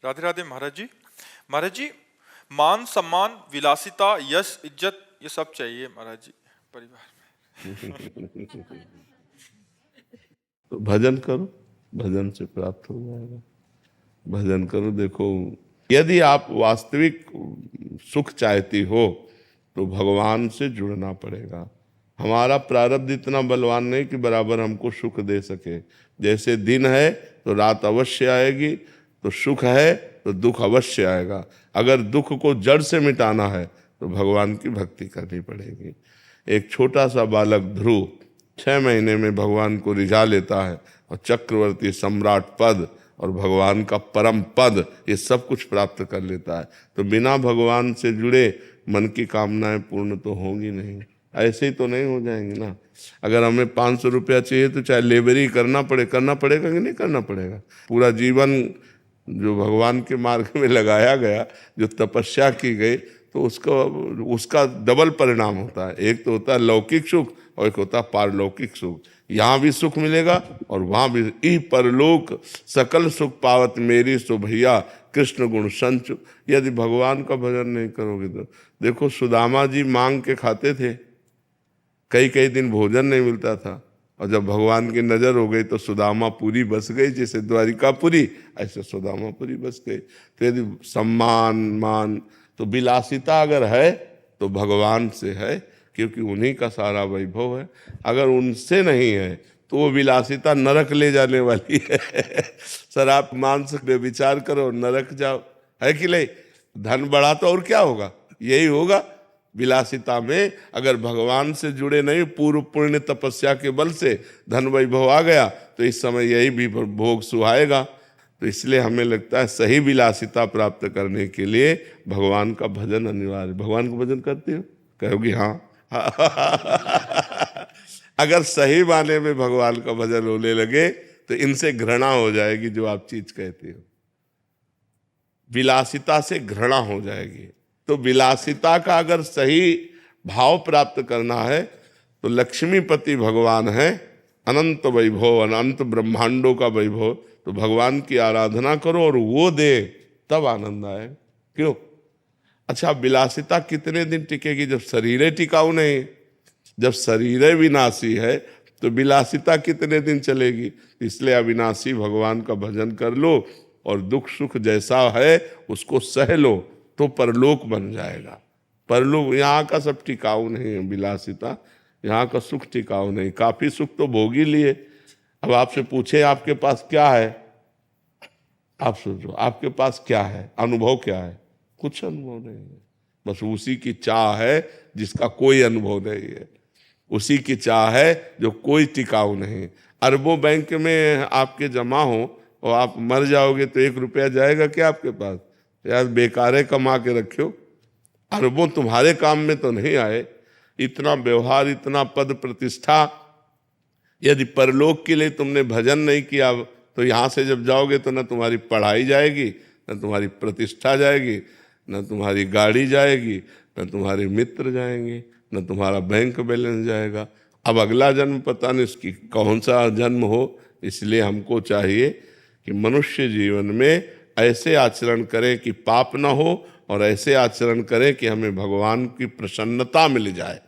राधे राधे महाराज जी। महाराज जी, मान सम्मान विलासिता यश इज्जत ये सब चाहिए महाराज जी परिवार में। तो भजन करो, भजन से प्राप्त हो जाएगा। भजन करो। देखो, यदि आप वास्तविक सुख चाहती हो तो भगवान से जुड़ना पड़ेगा। हमारा प्रारब्ध इतना बलवान नहीं कि बराबर हमको सुख दे सके। जैसे दिन है तो रात अवश्य आएगी, तो सुख है तो दुख अवश्य आएगा। अगर दुख को जड़ से मिटाना है तो भगवान की भक्ति करनी पड़ेगी। एक छोटा सा बालक ध्रुव 6 महीने में भगवान को रिझा लेता है और चक्रवर्ती सम्राट पद और भगवान का परम पद ये सब कुछ प्राप्त कर लेता है। तो बिना भगवान से जुड़े मन की कामनाएं पूर्ण तो होंगी नहीं। ऐसे ही तो नहीं हो जाएंगी ना। अगर हमें 500 रुपया चाहिए तो चाहे लेबरी करना पड़ेगा कि नहीं करना पड़ेगा। पूरा जीवन जो भगवान के मार्ग में लगाया गया, जो तपस्या की गई, तो उसका डबल परिणाम होता है। एक तो होता है लौकिक सुख और एक होता है पारलौकिक सुख। यहाँ भी सुख मिलेगा और वहाँ भी। ई परलोक सकल सुख पावत मेरी सो भैया कृष्ण गुण संचु। यदि भगवान का भजन नहीं करोगे तो देखो, सुदामा जी मांग के खाते थे, कई दिन भोजन नहीं मिलता था, और जब भगवान की नजर हो गई तो सुदामापुरी बस गई। जैसे द्वारिकापुरी ऐसे सुदामापुरी बस गई। तो यदि सम्मान मान तो विलासिता अगर है तो भगवान से है, क्योंकि उन्हीं का सारा वैभव है। अगर उनसे नहीं है तो वो विलासिता नरक ले जाने वाली है। सर आप मांस पे विचार करो, नरक जाओ, है कि नहीं। धन बढ़ा तो और क्या होगा, यही होगा। विलासिता में अगर भगवान से जुड़े नहीं, पूर्व पुण्य तपस्या के बल से धन वैभव आ गया तो इस समय यही भी भोग सुहाएगा। तो इसलिए हमें लगता है सही विलासिता प्राप्त करने के लिए भगवान का भजन अनिवार्य। भगवान का भजन करते हो, कहोगी हाँ। अगर सही माने में भगवान का भजन होने लगे तो इनसे घृणा हो जाएगी। जो आप चीज कहते हो, विलासिता से घृणा हो जाएगी। तो विलासिता का अगर सही भाव प्राप्त करना है तो लक्ष्मीपति भगवान है, अनंत वैभव, अनंत ब्रह्मांडों का वैभव। तो भगवान की आराधना करो और वो दे, तब आनंद आए। क्यों? अच्छा, विलासिता कितने दिन टिकेगी जब शरीर टिकाऊ नहीं। जब शरीर विनाशी है तो विलासिता कितने दिन चलेगी। इसलिए अविनाशी भगवान का भजन कर लो और दुख सुख जैसा है उसको सह लो, तो परलोक बन जाएगा। परलोक यहाँ का सब टिकाऊ नहीं है। विलासिता यहाँ का सुख टिकाऊ नहीं। काफी सुख तो भोग ही लिए। अब आपसे पूछे आपके पास क्या है, आप सोचो आपके पास क्या है, अनुभव क्या है? कुछ अनुभव नहीं है। बस उसी की चाह है जिसका कोई अनुभव नहीं है। उसी की चाह है जो कोई टिकाऊ नहीं। अरबों बैंक में आपके जमा हो और आप मर जाओगे तो 1 रुपया जाएगा क्या आपके पास? यार बेकारे कमा के रखो, अरबों तुम्हारे काम में तो नहीं आए। इतना व्यवहार, इतना पद प्रतिष्ठा, यदि परलोक के लिए तुमने भजन नहीं किया तो यहाँ से जब जाओगे तो न तुम्हारी पढ़ाई जाएगी, न तुम्हारी प्रतिष्ठा जाएगी, न तुम्हारी गाड़ी जाएगी, न तुम्हारे मित्र जाएंगे, न तुम्हारा बैंक बैलेंस जाएगा। अब अगला जन्म पता नहीं इसकी कौन सा जन्म हो। इसलिए हमको चाहिए कि मनुष्य जीवन में ऐसे आचरण करें कि पाप ना हो, और ऐसे आचरण करें कि हमें भगवान की प्रसन्नता मिल जाए,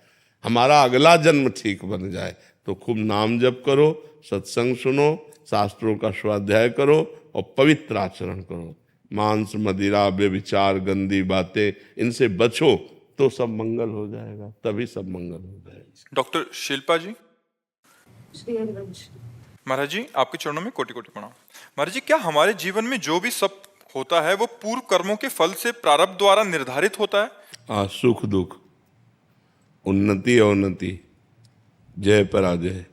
हमारा अगला जन्म ठीक बन जाए। तो खूब नाम जप करो, सत्संग सुनो, शास्त्रों का स्वाध्याय करो और पवित्र आचरण करो। मांस मदिरा व्यभिचार गंदी बातें इनसे बचो तो सब मंगल हो जाएगा, तभी सब मंगल हो जाएगा। डॉक्टर शिल्पा जी। महाराज जी, आपके चरणों में कोटि कोटि प्रणाम। महाराज जी, क्या हमारे जीवन में जो भी सब होता है वो पूर्व कर्मों के फल से प्रारब्ध द्वारा निर्धारित होता है? हाँ, सुख दुख, उन्नति अवनति, जय पराजय,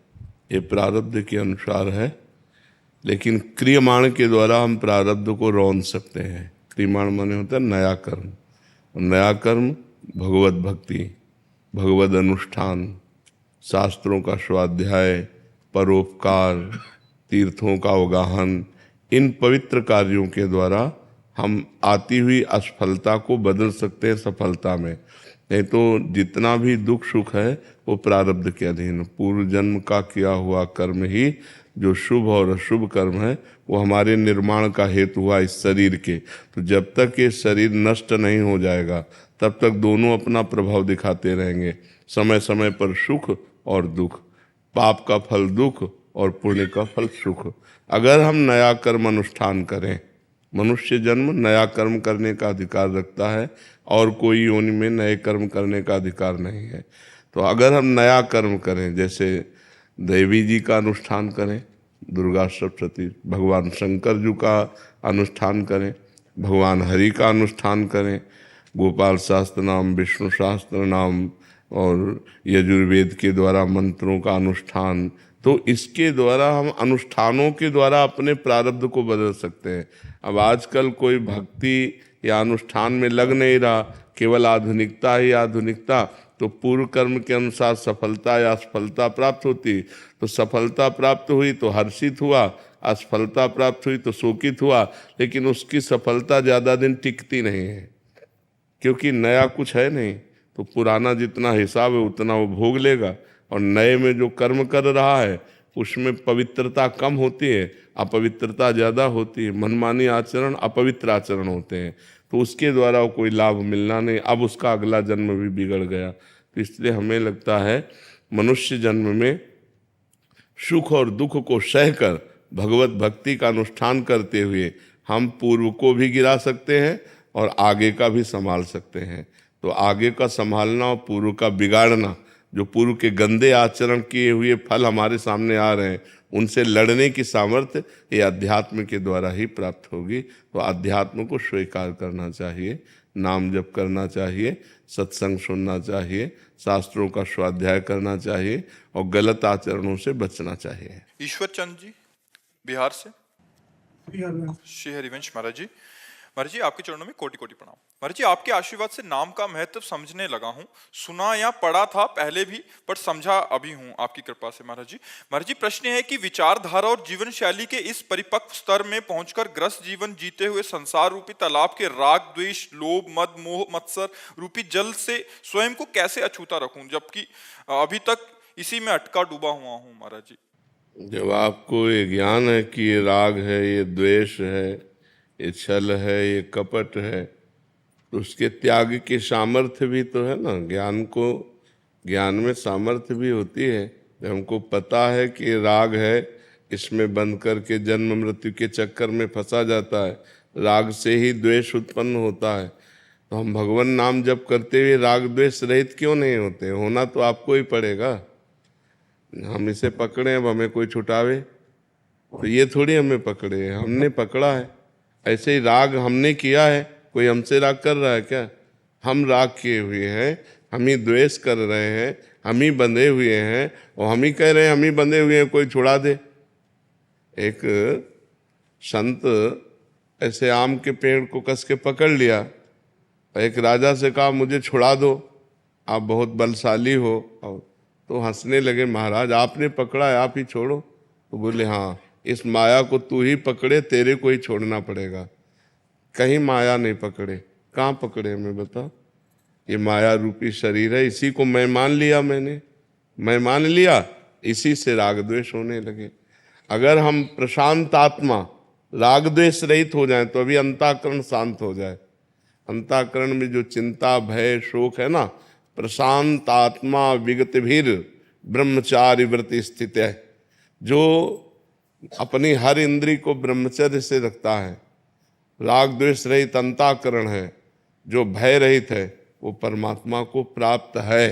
ये प्रारब्ध के अनुसार है। लेकिन क्रियमाण के द्वारा हम प्रारब्ध को रौंद सकते हैं। क्रियमाण माने होता है नया कर्म, और नया कर्म भगवत भक्ति, भगवत अनुष्ठान, शास्त्रों का स्वाध्याय, परोपकार, तीर्थों का अवगाहन, इन पवित्र कार्यों के द्वारा हम आती हुई असफलता को बदल सकते हैं सफलता में। नहीं तो जितना भी दुख सुख है वो प्रारब्ध के अधीन, पूर्व जन्म का किया हुआ कर्म ही जो शुभ और अशुभ कर्म है वो हमारे निर्माण का हेतु हुआ इस शरीर के। तो जब तक ये शरीर नष्ट नहीं हो जाएगा तब तक दोनों अपना प्रभाव दिखाते रहेंगे, समय समय पर सुख और दुख, पाप का फल दुख और पुण्य का फल सुख। अगर हम नया कर्म अनुष्ठान करें, मनुष्य जन्म नया कर्म करने का अधिकार रखता है और कोई योनि में नए कर्म करने का अधिकार नहीं है। तो अगर हम नया कर्म करें, जैसे देवी जी का अनुष्ठान करें, दुर्गा सप्तशती, भगवान शंकर जी का अनुष्ठान करें, भगवान हरि का अनुष्ठान करें, गोपाल शास्त्र नाम, विष्णु शास्त्र नाम और यजुर्वेद के द्वारा मंत्रों का अनुष्ठान, तो इसके द्वारा हम अनुष्ठानों के द्वारा अपने प्रारब्ध को बदल सकते हैं। अब आजकल कोई भक्ति या अनुष्ठान में लग नहीं रहा, केवल आधुनिकता ही आधुनिकता, तो पूर्व कर्म के अनुसार सफलता या असफलता प्राप्त होती। तो सफलता प्राप्त हुई तो हर्षित हुआ, असफलता प्राप्त हुई तो शोकित हुआ, लेकिन उसकी सफलता ज़्यादा दिन टिकती नहीं है, क्योंकि नया कुछ है नहीं। तो पुराना जितना हिसाब है उतना वो भोग लेगा, और नए में जो कर्म कर रहा है उसमें पवित्रता कम होती है, अपवित्रता ज़्यादा होती है। मनमानी आचरण अपवित्र आचरण होते हैं, तो उसके द्वारा कोई लाभ मिलना नहीं, अब उसका अगला जन्म भी बिगड़ गया। तो इसलिए हमें लगता है मनुष्य जन्म में सुख और दुख को सहकर भगवत भक्ति का अनुष्ठान करते हुए हम पूर्व को भी गिरा सकते हैं और आगे का भी संभाल सकते हैं। तो आगे का संभालना और पूर्व का बिगाड़ना, जो पूर्व के गंदे आचरण किए हुए फल हमारे सामने आ रहे हैं, उनसे लड़ने की सामर्थ्य ये अध्यात्म के द्वारा ही प्राप्त होगी। तो अध्यात्म को स्वीकार करना चाहिए, नाम जप करना चाहिए, सत्संग सुनना चाहिए, शास्त्रों का स्वाध्याय करना चाहिए और गलत आचरणों से बचना चाहिए। ईश्वर चंद जी बिहार से। श्री हरिवंश महाराज जी, महाराज जी आपके चरणों में कोटि कोटि प्रणाम। महाराज जी आपके आशीर्वाद से नाम का महत्व समझने लगा हूँ, सुना या पढ़ा था पहले भी, पर समझा अभी हूँ आपकी कृपा से। महाराज जी प्रश्न है कि विचारधारा और जीवन शैली के इस परिपक्व स्तर में पहुंचकर ग्रस्त जीवन जीते हुए संसार रूपी तालाब के राग द्वेष लोभ मद मोह मत्सर रूपी जल से स्वयं को कैसे अछूता रखूं, जबकि अभी तक इसी में अटका डूबा हुआ हूँ। महाराज जी जब आपको ये ज्ञान है कि ये राग है, ये द्वेष है, ये छल है, ये कपट है, तो उसके त्याग की सामर्थ्य भी तो है ना। ज्ञान में सामर्थ्य भी होती है। जब हमको पता है कि राग है, इसमें बंद करके जन्म मृत्यु के चक्कर में फंसा जाता है, राग से ही द्वेष उत्पन्न होता है, तो हम भगवान नाम जप करते हुए राग द्वेष रहित क्यों नहीं होते? होना तो आपको ही पड़ेगा। हम इसे पकड़े, अब हमें कोई छुटावे? तो ये थोड़ी हमें पकड़े, हमने पकड़ा है। ऐसे ही राग हमने किया है, कोई हमसे राग कर रहा है क्या? हम राग किए हुए हैं, हम ही द्वेष कर रहे हैं, हम ही बंधे हुए हैं, और हम ही कह रहे हैं हम ही बंधे हुए हैं, कोई छुड़ा दे। एक संत ऐसे आम के पेड़ को कस के पकड़ लिया, एक राजा से कहा मुझे छुड़ा दो, आप बहुत बलशाली हो। तो हंसने लगे, महाराज आपने पकड़ा है, आप ही छोड़ो। तो बोले हाँ, इस माया को तू ही पकड़े, तेरे को ही छोड़ना पड़ेगा। कहीं माया नहीं पकड़े, कहाँ पकड़े हमें बता? ये माया रूपी शरीर है, इसी को मैं मान लिया, मैं मान लिया, इसी से राग द्वेष होने लगे। अगर हम प्रशांत आत्मा राग द्वेष रहित हो जाए तो अभी अंतःकरण शांत हो जाए। अंतःकरण में जो चिंता भय शोक है ना, प्रशांत आत्मा विगत भीर ब्रह्मचारी व्रति स्थित है, जो अपनी हर इंद्री को ब्रह्मचर्य से रखता है, राग द्वेष रहित अंतःकरण है, जो भय रहित है, वो परमात्मा को प्राप्त है।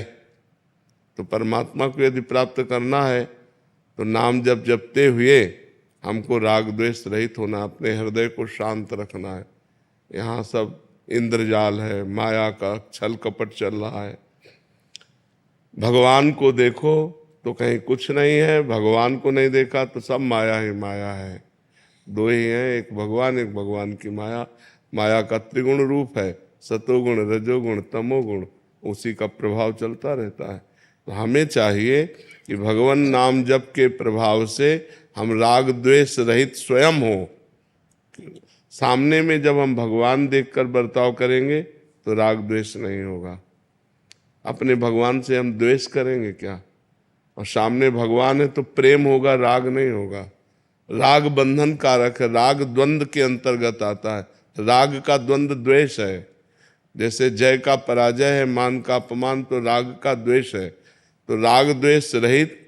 तो परमात्मा को यदि प्राप्त करना है तो नाम जपते हुए हमको राग द्वेष रहित होना, अपने हृदय को शांत रखना है। यहाँ सब इंद्रजाल है, माया का छल कपट चल रहा है। भगवान को देखो तो कहीं कुछ नहीं है, भगवान को नहीं देखा तो सब माया ही माया है। दो ही हैं, एक भगवान की माया। माया का त्रिगुण रूप है, सतोगुण रजोगुण तमोगुण, उसी का प्रभाव चलता रहता है। तो हमें चाहिए कि भगवान नाम जप के प्रभाव से हम राग द्वेष रहित स्वयं हो। सामने में जब हम भगवान देखकर बर्ताव करेंगे तो राग द्वेष नहीं होगा। अपने भगवान से हम द्वेष करेंगे क्या? और सामने भगवान है तो प्रेम होगा, राग नहीं होगा। राग बंधन कारक है, राग द्वंद्व के अंतर्गत आता है। राग का द्वंद्व द्वेष है। जैसे जय का पराजय है, मान का अपमान, तो राग का द्वेष है। तो राग द्वेष रहित,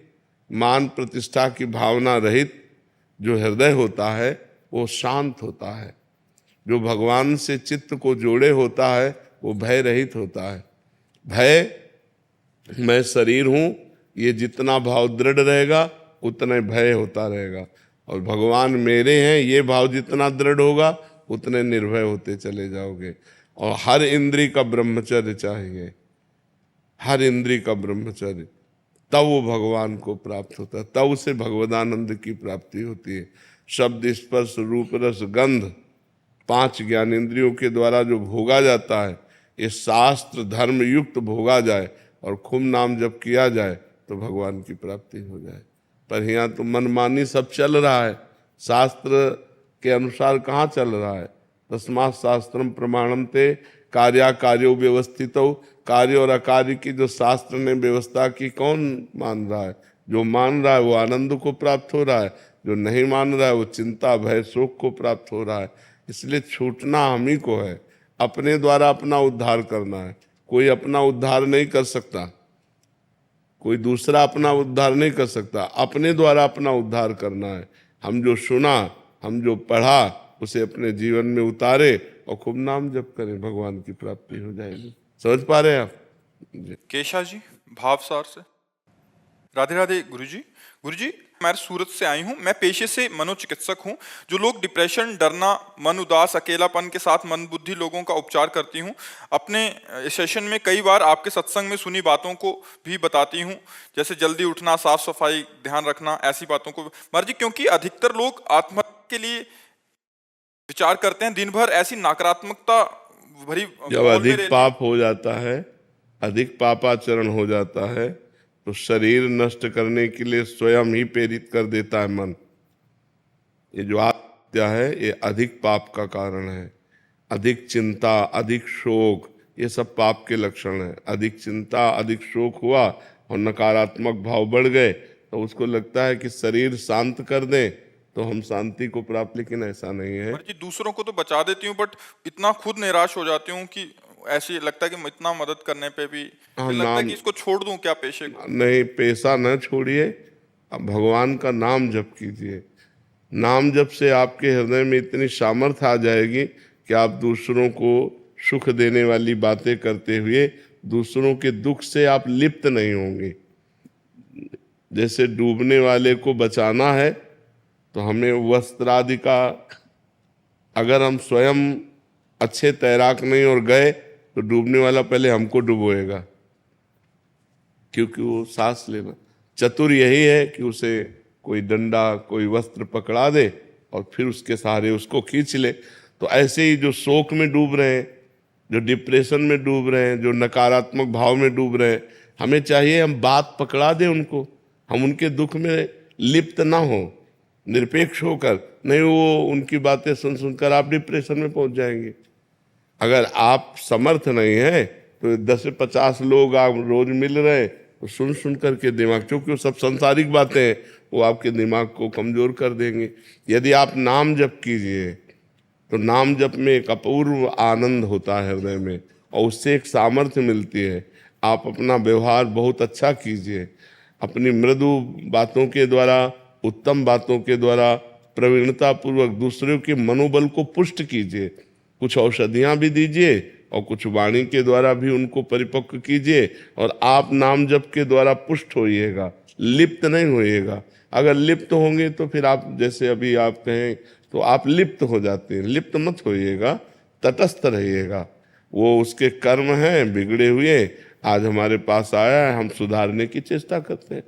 मान प्रतिष्ठा की भावना रहित जो हृदय होता है वो शांत होता है। जो भगवान से चित्त को जोड़े होता है वो भय रहित होता है। भय, मैं शरीर हूं, ये जितना भाव दृढ़ रहेगा उतना भय होता रहेगा। और भगवान मेरे हैं, ये भाव जितना दृढ़ होगा उतने निर्भय होते चले जाओगे। और हर इंद्री का ब्रह्मचर्य चाहिए, हर इंद्री का ब्रह्मचर्य, तब वो भगवान को प्राप्त होता है, तब उसे भगवदानंद की प्राप्ति होती है। शब्द, स्पर्श, रूप, रस, गंध, 5 ज्ञानेंद्रियों के द्वारा जो भोगा जाता है, ये शास्त्र धर्म युक्त भोगा जाए और खूब नाम जप किया जाए तो भगवान की प्राप्ति हो जाए। पर यहाँ तो मनमानी सब चल रहा है, शास्त्र के अनुसार कहाँ चल रहा है। तस्मात् शास्त्रम प्रमाणम ते कार्याकार्यो व्यवस्थितो, कार्य और अकार्य की जो शास्त्र ने व्यवस्था की कौन मान रहा है। जो मान रहा है वो आनंद को प्राप्त हो रहा है, जो नहीं मान रहा है वो चिंता भय शोक को प्राप्त हो रहा है। इसलिए छूटना हम ही को है, अपने द्वारा अपना उद्धार करना है। कोई अपना उद्धार नहीं कर सकता, कोई दूसरा अपना उद्धार नहीं कर सकता, अपने द्वारा अपना उद्धार करना है। हम जो सुना, हम जो पढ़ा, उसे अपने जीवन में उतारे और खूब नाम जप करें, भगवान की प्राप्ति हो जाएगी। समझ पा रहे हैं आप? केशा जी, भावसार से। राधे राधे गुरुजी। गुरुजी, मैं सूरत से आई हूँ। मैं पेशे से मनोचिकित्सक हूँ। जो लोग डिप्रेशन, डरना, मन उदास, अकेलापन के साथ मन बुद्धि लोगों का उपचार करती हूँ। अपने सेशन में कई बार आपके सत्संग में सुनी बातों को भी बताती हूँ, जैसे जल्दी उठना, साफ सफाई, ध्यान रखना, ऐसी बातों को। महाराज जी, क्योंकि अधिकतर लोग आत्महत्या के लिए विचार करते हैं, दिन भर ऐसी नकारात्मकता भरी जब अधिक पाप हो जाता है, अधिक पापाचरण हो जाता है, तो शरीर नष्ट करने के लिए स्वयं ही प्रेरित कर देता है मन। ये जो आत्महत्या है ये अधिक पाप का कारण है। अधिक चिंता, अधिक शोक, ये सब पाप के लक्षण है। अधिक चिंता, अधिक शोक हुआ और नकारात्मक भाव बढ़ गए तो उसको लगता है कि शरीर शांत कर दें तो हम शांति को प्राप्त, लेकिन ऐसा नहीं है। जी, दूसरों को तो बचा देती हूँ, बट इतना खुद निराश हो जाती हूँ कि ऐसी लगता है कि इतना मदद करने पे भी लगता है कि इसको छोड़ दूं क्या पेशे को। नहीं, पेशा न छोड़िए, अब भगवान का नाम जप कीजिए। नाम जप से आपके हृदय में इतनी सामर्थ्य आ जाएगी कि आप दूसरों को सुख देने वाली बातें करते हुए दूसरों के दुख से आप लिप्त नहीं होंगे। जैसे डूबने वाले को बचाना है तो हमें वस्त्रादि का, अगर हम स्वयं अच्छे तैराक नहीं और गए तो डूबने वाला पहले हमको डुबोएगा, क्योंकि वो सांस लेना। चतुर यही है कि उसे कोई डंडा, कोई वस्त्र पकड़ा दे और फिर उसके सहारे उसको खींच ले। तो ऐसे ही जो शोक में डूब रहे हैं, जो डिप्रेशन में डूब रहे हैं, जो नकारात्मक भाव में डूब रहे हैं, हमें चाहिए हम बात पकड़ा दें उनको, हम उनके दुख में लिप्त ना हो, निरपेक्ष होकर। नहीं, वो उनकी बातें सुन सुनकर आप डिप्रेशन में पहुंच जाएंगे। अगर आप समर्थ नहीं है तो 10 से 50 लोग आप रोज मिल रहे तो सुन सुन करके दिमाग, क्योंकि वो सब सांसारिक बातें हैं, वो आपके दिमाग को कमजोर कर देंगे। यदि आप नाम जप कीजिए तो नाम जप में एक अपूर्व आनंद होता है हृदय में, और उससे एक सामर्थ्य मिलती है। आप अपना व्यवहार बहुत अच्छा कीजिए, अपनी मृदु बातों के द्वारा, उत्तम बातों के द्वारा प्रवीणता पूर्वक दूसरों के मनोबल को पुष्ट कीजिए। कुछ औषधियाँ भी दीजिए और कुछ वाणी के द्वारा भी उनको परिपक्व कीजिए, और आप नाम जप के द्वारा पुष्ट होइएगा, लिप्त नहीं होइएगा। अगर लिप्त होंगे तो फिर आप, जैसे अभी आप कहें तो आप लिप्त हो जाते हैं। लिप्त मत होइएगा, तटस्थ रहिएगा। वो उसके कर्म हैं बिगड़े हुए, आज हमारे पास आया है, हम सुधारने की चेष्टा करते हैं।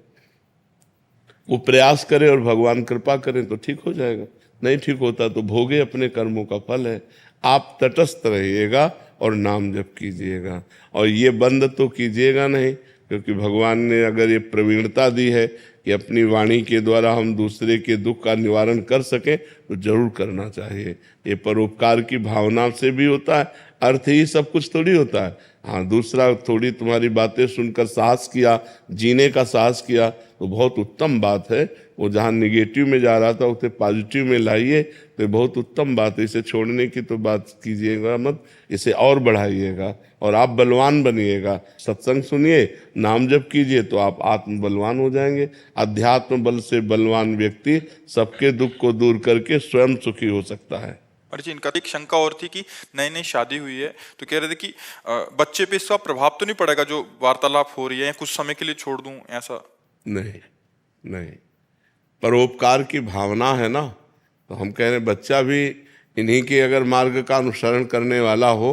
वो प्रयास करे और भगवान कृपा करें तो ठीक हो जाएगा, नहीं ठीक होता तो भोगे अपने कर्मों का फल है। आप तटस्थ रहिएगा और नाम जप कीजिएगा, और ये बंद तो कीजिएगा नहीं, क्योंकि भगवान ने अगर ये प्रवीणता दी है कि अपनी वाणी के द्वारा हम दूसरे के दुख का निवारण कर सकें तो जरूर करना चाहिए। ये परोपकार की भावना से भी होता है, अर्थ ही सब कुछ थोड़ी होता है। हाँ, दूसरा थोड़ी तुम्हारी बातें सुनकर साहस किया, जीने का साहस किया तो बहुत उत्तम बात है। वो जहाँ निगेटिव में जा रहा था उसे पॉजिटिव में लाइए तो बहुत उत्तम बात है। इसे छोड़ने की तो बात कीजिएगा मत, इसे और बढ़ाइएगा और आप बलवान बनिएगा। सत्संग सुनिए, नाम जप कीजिए तो आप आत्म बलवान हो जाएंगे। अध्यात्म बल से बलवान व्यक्ति सबके दुख को दूर करके स्वयं सुखी हो सकता है। और जी इनका एक शंका और थी कि नई नई शादी हुई है तो कह रहे थे कि बच्चे पे इसका प्रभाव तो नहीं पड़ेगा जो वार्तालाप हो रही है, या कुछ समय के लिए छोड़ दूं ऐसा? नहीं नहीं, परोपकार की भावना है ना, तो हम कह रहे हैं बच्चा भी इन्हीं के अगर मार्ग का अनुसरण करने वाला हो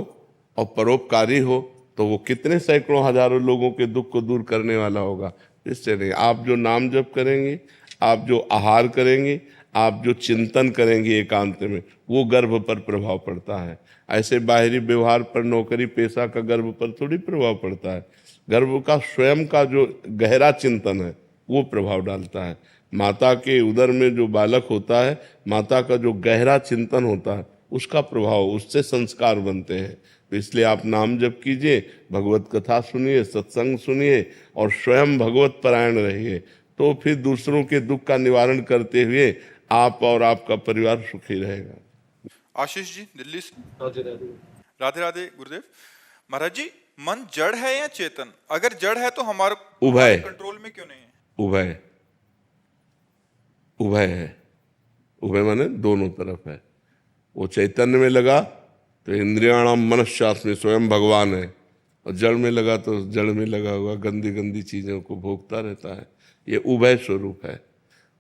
और परोपकारी हो तो वो कितने सैकड़ों हजारों लोगों के दुख को दूर करने वाला होगा। इससे नहीं, आप जो नाम जप करेंगे, आप जो आहार करेंगे, आप जो चिंतन करेंगे एकांत में, वो गर्भ पर प्रभाव पड़ता है। ऐसे बाहरी व्यवहार पर, नौकरी पेशा का गर्भ पर थोड़ी प्रभाव पड़ता है। गर्भ का स्वयं का जो गहरा चिंतन है वो प्रभाव डालता है। माता के उदर में जो बालक होता है, माता का जो गहरा चिंतन होता है उसका प्रभाव, उससे संस्कार बनते हैं। तो इसलिए आप नाम जप कीजिए, भगवत कथा सुनिए, सत्संग सुनिए और स्वयं भगवत परायण रहिए, तो फिर दूसरों के दुख का निवारण करते हुए आप और आपका परिवार सुखी रहेगा। आशीष जी दिल्ली से। राधे राधे गुरुदेव। महाराज जी, मन जड़ है या चेतन? अगर जड़ है तो हमारे उभय कंट्रोल में क्यों नहीं है? उभय उभय है। उभय माने दोनों तरफ है। वो चैतन्य में लगा तो इंद्रियाणाम मनश्चास्मि, स्वयं भगवान है, और जड़ में लगा तो जड़ में लगा हुआ गंदी गंदी चीजों को भोगता रहता है। ये उभय स्वरूप है,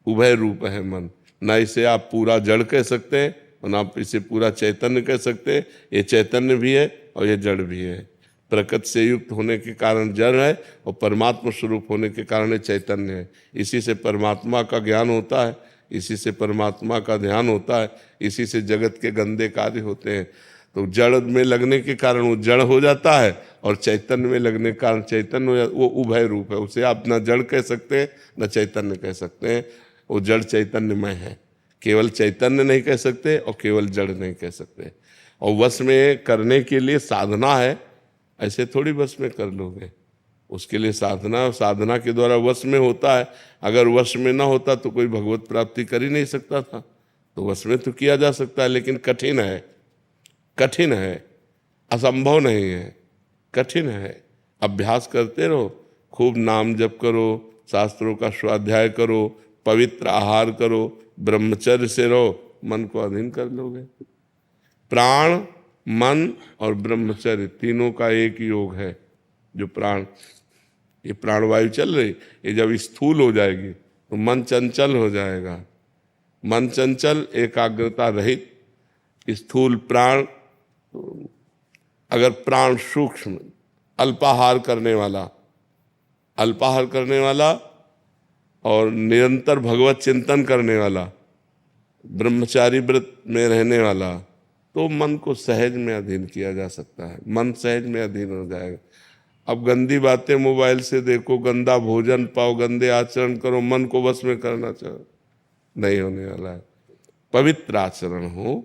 उभय रूप है मन। ना इसे आप पूरा जड़ कह सकते हैं और ना आप इसे पूरा चैतन्य कह सकते हैं। ये चैतन्य भी है और ये जड़ भी है। प्रकृति से युक्त होने के कारण जड़ है और परमात्मा स्वरूप होने के कारण चैतन्य है। इसी से परमात्मा का ज्ञान होता है, इसी से परमात्मा का ध्यान होता है, इसी से जगत के गंदे कार्य होते हैं। तो जड़ में लगने के कारण वो जड़ हो जाता है और चैतन्य में लगने के कारण चैतन्य हो जाता है। वो उभय रूप है। उसे आप न जड़ कह सकते हैं न चैतन्य कह सकते हैं। वो जड़ चैतन्यमय है। केवल चैतन्य नहीं कह सकते और केवल जड़ नहीं कह सकते। और वश में करने के लिए साधना है, ऐसे थोड़ी वश में कर लोगे। उसके लिए साधना, साधना के द्वारा वश में होता है। अगर वश में ना होता तो कोई भगवत प्राप्ति कर ही नहीं सकता था। तो वश में तो किया जा सकता है, लेकिन कठिन है, कठिन है, असंभव नहीं है, कठिन है। अभ्यास करते रहो, खूब नाम जप करो, शास्त्रों का स्वाध्याय करो, पवित्र आहार करो, ब्रह्मचर्य से रहो, मन को अधीन कर लोगे। प्राण, मन और ब्रह्मचर्य तीनों का एक योग है। जो प्राण, ये प्राणवायु चल रही, ये जब स्थूल हो जाएगी तो मन चंचल हो जाएगा। मन चंचल, एकाग्रता रहित, स्थूल प्राण। अगर प्राण सूक्ष्म, अल्पाहार करने वाला, अल्पाहार करने वाला और निरंतर भगवत चिंतन करने वाला, ब्रह्मचारी व्रत में रहने वाला, तो मन को सहज में अधीन किया जा सकता है। मन सहज में अधीन हो जाएगा। अब गंदी बातें मोबाइल से देखो, गंदा भोजन पाओ, गंदे आचरण करो, मन को वश में करना चाहो, नहीं होने वाला है। पवित्र आचरण हो,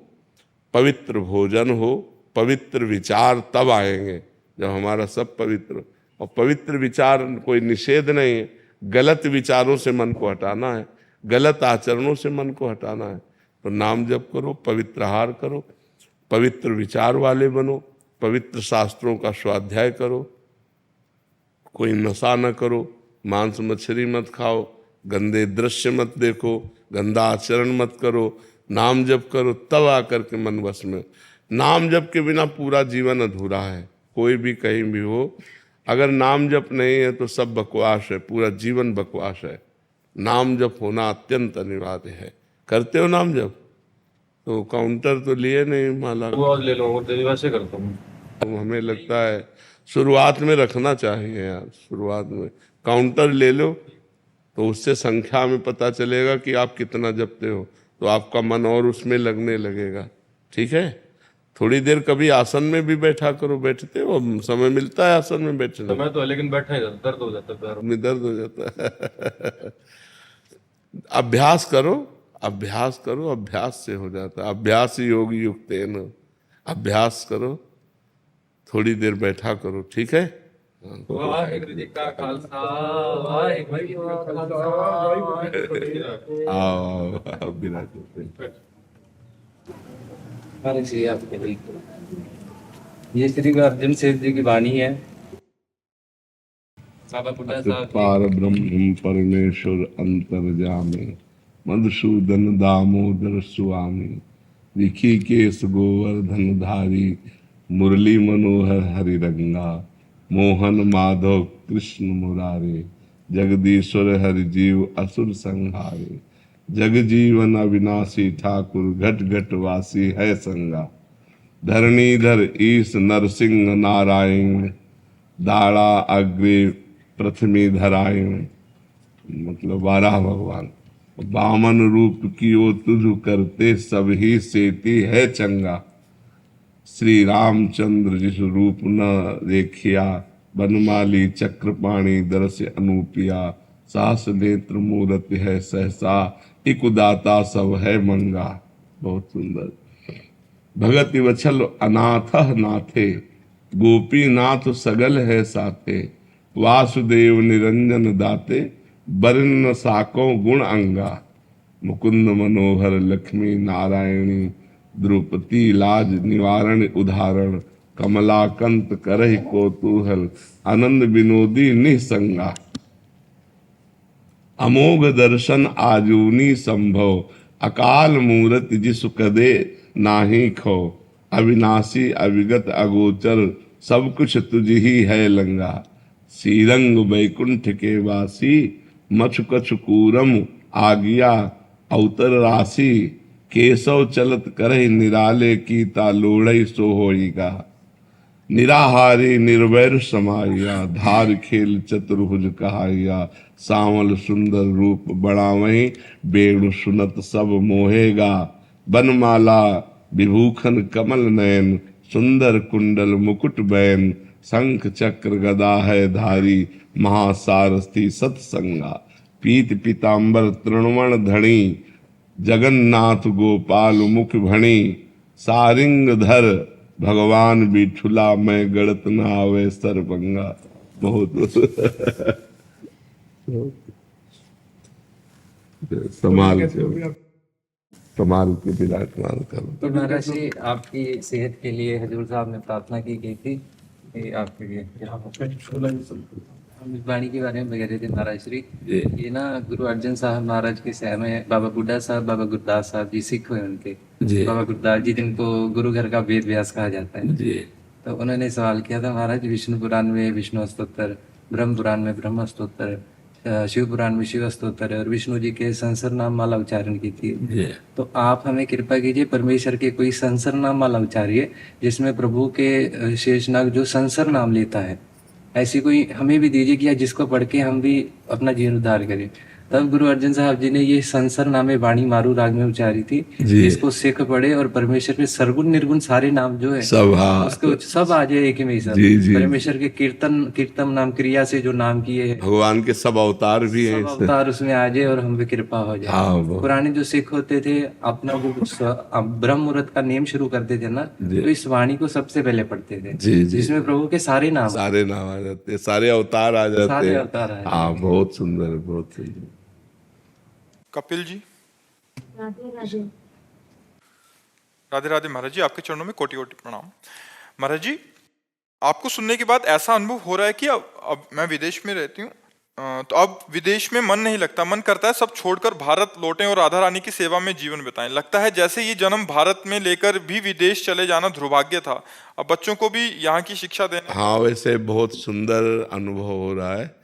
पवित्र भोजन हो, पवित्र विचार तब आएंगे जब हमारा सब पवित्र। और पवित्र विचार कोई निषेध नहीं है। गलत विचारों से मन को हटाना है, गलत आचरणों से मन को हटाना है। तो नाम जप करो, पवित्र आहार करो, पवित्र विचार वाले बनो, पवित्र शास्त्रों का स्वाध्याय करो, कोई नशा न करो, मांस मछली मत खाओ, गंदे दृश्य मत देखो, गंदा आचरण मत करो, नाम जप करो, तब आकर के मन वश में। नाम जप के बिना पूरा जीवन अधूरा है। कोई भी कहीं भी हो, अगर नाम जप नहीं है तो सब बकवास है, पूरा जीवन बकवास है। नाम जप होना अत्यंत अनिवार्य है। करते हो नाम जप? तो काउंटर तो लिए नहीं माला, ले लो, वैसे करता हूँ। तो हमें लगता है शुरुआत में रखना चाहिए यार। शुरुआत में काउंटर ले लो तो उससे संख्या में पता चलेगा कि आप कितना जपते हो, तो आपका मन और उसमें लगने लगेगा। ठीक है, थोड़ी देर कभी आसन में भी बैठा करो। बैठते हो, समय मिलता है आसन में बैठने? समय तो है, लेकिन बैठा ही दर्द हो जाता है, पैर में दर्द हो जाता है। अभ्यास करो, अभ्यास करो, अभ्यास से हो जाता है। अभ्यास योग युक्तेन, अभ्यास करो थोड़ी देर बैठा करो, ठीक है? वाहिगुरु जी का खालसा वाहिगुरु जी का खालसा वाहिगुरु जी की फतेह। आओ विराजो। महाराज जी आपके लिए ये श्री गुरु अर्जन देव जी की वाणी है। बाबा बुड्ढा साहब जी पार ब्रह्म परमेश्वर अंतर्जामी, मधुसूदन दामोदर स्वामी, ऋषिकेश गोवर्धन धारी, मुरली मनोहर हरिरंगा, मोहन माधव कृष्ण मुरारे, जगदीश्वर हरि जीव असुर संहारे, जगजीवन अविनाशी ठाकुर घट घट वासी है संगा, धरणीधर ईश नरसिंह नारायण, दाड़ा अग्रे प्रथमी धरायण, मतलब 12 भगवान। बामन रूप कियो तुझ करते सब ही सेती है चंगा, श्री रामचंद्र जिस रूप न देखिया, बनमाली चक्रपाणी दरस अनुपिया, सास नेत्र मूरत है सहसा, इकुदाता सब है मंगा। बहुत सुंदर। भगति वछल अनाथ नाथे, गोपीनाथ सगल है साथे, वासुदेव निरंजन दाते, बरन साको गुण अंगा, मुकुंद मनोहर लक्ष्मी नारायणी, द्रुपति लाज निवारण उदाहरण, कमलाकंत करहि कोतूहल, आनंद विनोदी निसंगा, अमोघ दर्शन आजूनी संभव, अकाल मूरत जिसु कदे नाही खो, अविनाशी अविगत अगोचर, सब कुछ तुझ ही है लंगा, श्रीरंग वैकुंठ के वासी, मछु कछु कूरम आगिया अवतर राशि, केशव चलत करहि निराले की तालोड़ई सो होइगा, निराहारी निर्वैर समाया, धार खेल चतुर्भुज कहाया, सांवल सुंदर रूप बढ़ावहीं, बेणु सुनत सब मोहेगा, बनमाला विभूखन कमल नयन, सुंदर कुंडल मुकुट बैन, शंख चक्र गदा है धारी, महासारथी सत्संगा, पीत पीतांबर तृणवण धणी, जगन्नाथ गोपाल मुख भणी, सारिंग धर भगवान बिठुला, मैं गड़त न आवे सरभंगा। बहुत संभाल के विराजमान करो। तो महाराज जी आपकी सेहत के लिए हजूर साहब ने प्रार्थना की गई थी कि आपके लिए हम इस वाणी के बारे में बता रहे थे महाराज श्री। ये ना गुरु अर्जन साहब महाराज के समय में बाबा बुड्ढा साहब, बाबा गुरदास साहब जी सिख हुए उनके, बाबा गुरदास जी जिनको गुरु घर का वेद व्यास कहा जाता है जी। तो उन्होंने सवाल किया था महाराज, विष्णु पुराण में विष्णु स्तोत्र, ब्रह्म पुराण में ब्रह्म स्तोत्र, शिव पुराण में शिव स्तोत्र और विष्णु जी के संसर नाम माला उच्चारण की थी। तो आप हमें कृपा कीजिए, परमेश्वर के कोई संसर नाम माला उच्चारिए जिसमें प्रभु के शेषनाग जो संसर नाम लेता है, ऐसी कोई हमें भी दीजिए कि जिसको पढ़ के हम भी अपना जीवन उद्धार करें। तब गुरु अर्जन साहब जी ने ये संसर नामे वाणी मारू राग में उच्चारी थी, इसको सिख पढ़े और परमेश्वर के सरगुण निर्गुण सारे नाम जो है सब, उसको सब आ जाए एक ही में सब। परमेश्वर के कीर्तन नाम क्रिया से जो नाम किए हैं, भगवान के सब अवतार भी हैं, अवतार उसमें आ जाए और हम पे कृपा हो जाए। पुराने जो सिख होते थे अपना जो ब्रह्म मुहूर्त का नेम शुरू करते थे ना, तो इस वाणी को सबसे पहले पढ़ते थे, जिसमें प्रभु के सारे नाम आ जाते, सारे अवतार आ जाते। हाँ, बहुत सुंदर, बहुत सुंदर। कपिल जी। राधे राधे। राधे राधे महाराज जी, आपके चरणों में कोटि कोटि प्रणाम। महाराज जी, आपको सुनने के बाद ऐसा अनुभव हो रहा है कि अब मैं विदेश में रहती हूँ, तो अब विदेश में मन नहीं लगता, मन करता है सब छोड़कर भारत लौटें और राधा रानी की सेवा में जीवन बिताएं। लगता है जैसे ये जन्म भारत में लेकर भी विदेश चले जाना दुर्भाग्य था, अब बच्चों को भी यहाँ की शिक्षा देना। हाँ, वैसे बहुत सुंदर अनुभव हो रहा है,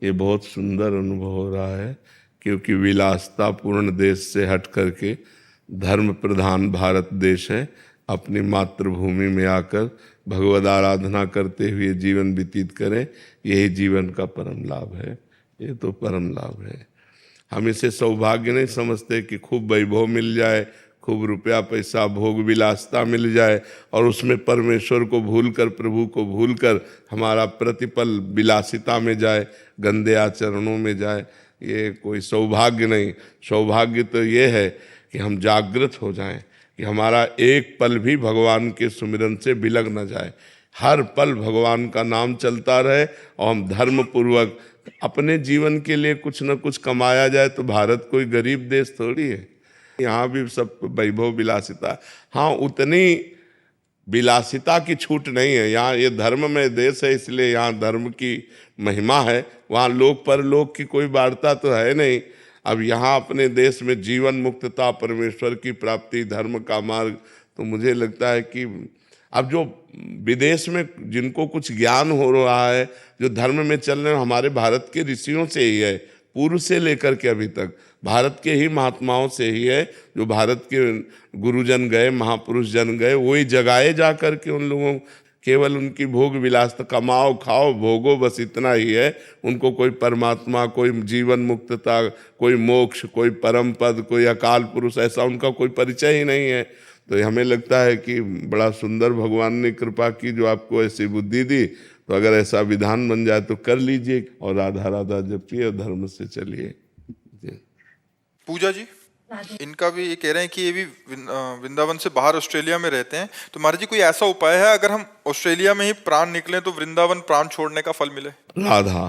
ये बहुत सुंदर अनुभव हो रहा है, क्योंकि विलासता पूर्ण देश से हट करके धर्म प्रधान भारत देश है, अपनी मातृभूमि में आकर भगवद आराधना करते हुए जीवन व्यतीत करें, यही जीवन का परम लाभ है। ये तो परम लाभ है। हम इसे सौभाग्य नहीं समझते कि खूब वैभव मिल जाए, खूब रुपया पैसा भोग विलासता मिल जाए और उसमें परमेश्वर को भूलकर, प्रभु को भूलकर हमारा प्रतिपल विलासिता में जाए, गंदे आचरणों में जाए। ये कोई सौभाग्य नहीं। सौभाग्य तो ये है कि हम जागृत हो जाएं, कि हमारा एक पल भी भगवान के सुमिरन से बिलग न जाए। हर पल भगवान का नाम चलता रहे और हम धर्म पूर्वक अपने जीवन के लिए कुछ न कुछ कमाया जाए। तो भारत कोई गरीब देश थोड़ी है, यहाँ भी सब वैभव विलासिता, हाँ उतनी विलासिता की छूट नहीं है। यहाँ ये धर्म में देश है, इसलिए यहाँ धर्म की महिमा है। वहाँ लोक परलोक की कोई वार्ता तो है नहीं। अब यहाँ अपने देश में जीवन मुक्तता, परमेश्वर की प्राप्ति, धर्म का मार्ग, तो मुझे लगता है कि अब जो विदेश में जिनको कुछ ज्ञान हो रहा है, जो धर्म में चल रहे हैं, हमारे भारत के ऋषियों से ही है, पूर्व से लेकर के अभी तक भारत के ही महात्माओं से ही है। जो भारत के गुरुजन गए, महापुरुष जन गए, वही जगाए जा करके उन लोगों, केवल उनकी भोग विलासता, कमाओ खाओ भोगो, बस इतना ही है। उनको कोई परमात्मा, कोई जीवन मुक्तता, कोई मोक्ष, कोई परम पद, कोई अकाल पुरुष, ऐसा उनका कोई परिचय ही नहीं है। तो हमें लगता है कि बड़ा सुंदर भगवान ने कृपा की जो आपको ऐसी बुद्धि दी। तो अगर ऐसा विधान बन जाए तो कर लीजिए और राधा राधा जपिए और धर्म से चलिए। पूजा जी, इनका भी ये कह रहे हैं कि ये भी वृंदावन से बाहर ऑस्ट्रेलिया में रहते हैं, तो महाराज जी कोई ऐसा उपाय है अगर हम ऑस्ट्रेलिया में ही प्राण निकले तो वृंदावन प्राण छोड़ने का फल मिले? राधा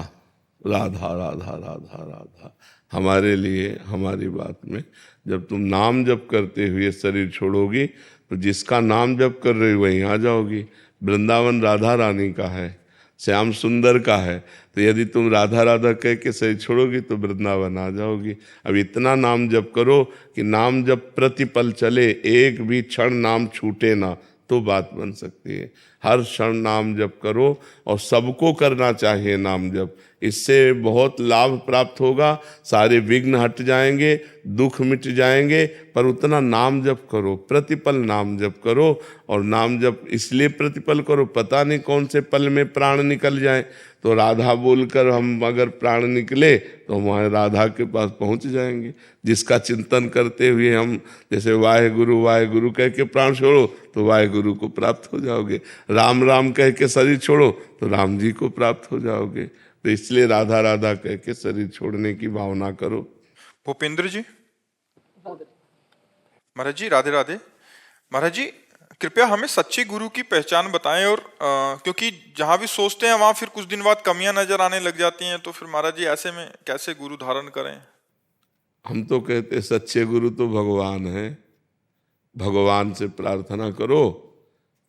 राधा राधा राधा राधा हमारे लिए, हमारी बात में, जब तुम नाम जप करते हुए शरीर छोड़ोगी तो जिसका नाम जप कर रही हो वहीं आ जाओगी। वृंदावन राधा रानी का है, श्याम सुंदर का है, तो यदि तुम राधा राधा कह के शरीर छोड़ोगी तो वृंदावन आ जाओगी। अब इतना नाम जप करो कि नाम जप प्रतिपल चले, एक भी क्षण नाम छूटे ना, तो बात बन सकती है। हर क्षण नाम जप करो और सबको करना चाहिए नाम जप। इससे बहुत लाभ प्राप्त होगा, सारे विघ्न हट जाएंगे, दुख मिट जाएंगे। पर उतना नाम जप करो, प्रतिपल नाम जप करो। और नाम जप इसलिए प्रतिपल करो, पता नहीं कौन से पल में प्राण निकल जाए। तो राधा बोलकर हम अगर प्राण निकले तो हमारे राधा के पास पहुंच जाएंगे। जिसका चिंतन करते हुए हम जैसे वाहे गुरु कह के प्राण छोड़ो तो वाहे गुरु को प्राप्त हो जाओगे, राम राम कह के शरीर छोड़ो तो राम जी को प्राप्त हो जाओगे। तो इसलिए राधा राधा कह के शरीर छोड़ने की भावना करो। भूपेंद्र जी, महाराज जी राधे राधे। महाराज जी कृपया हमें सच्चे गुरु की पहचान बताएं। और क्योंकि जहां भी सोचते हैं वहां फिर कुछ दिन बाद कमियां नजर आने लग जाती हैं, तो फिर महाराज जी ऐसे में कैसे गुरु धारण करें? हम तो कहते सच्चे गुरु तो भगवान है। भगवान से प्रार्थना करो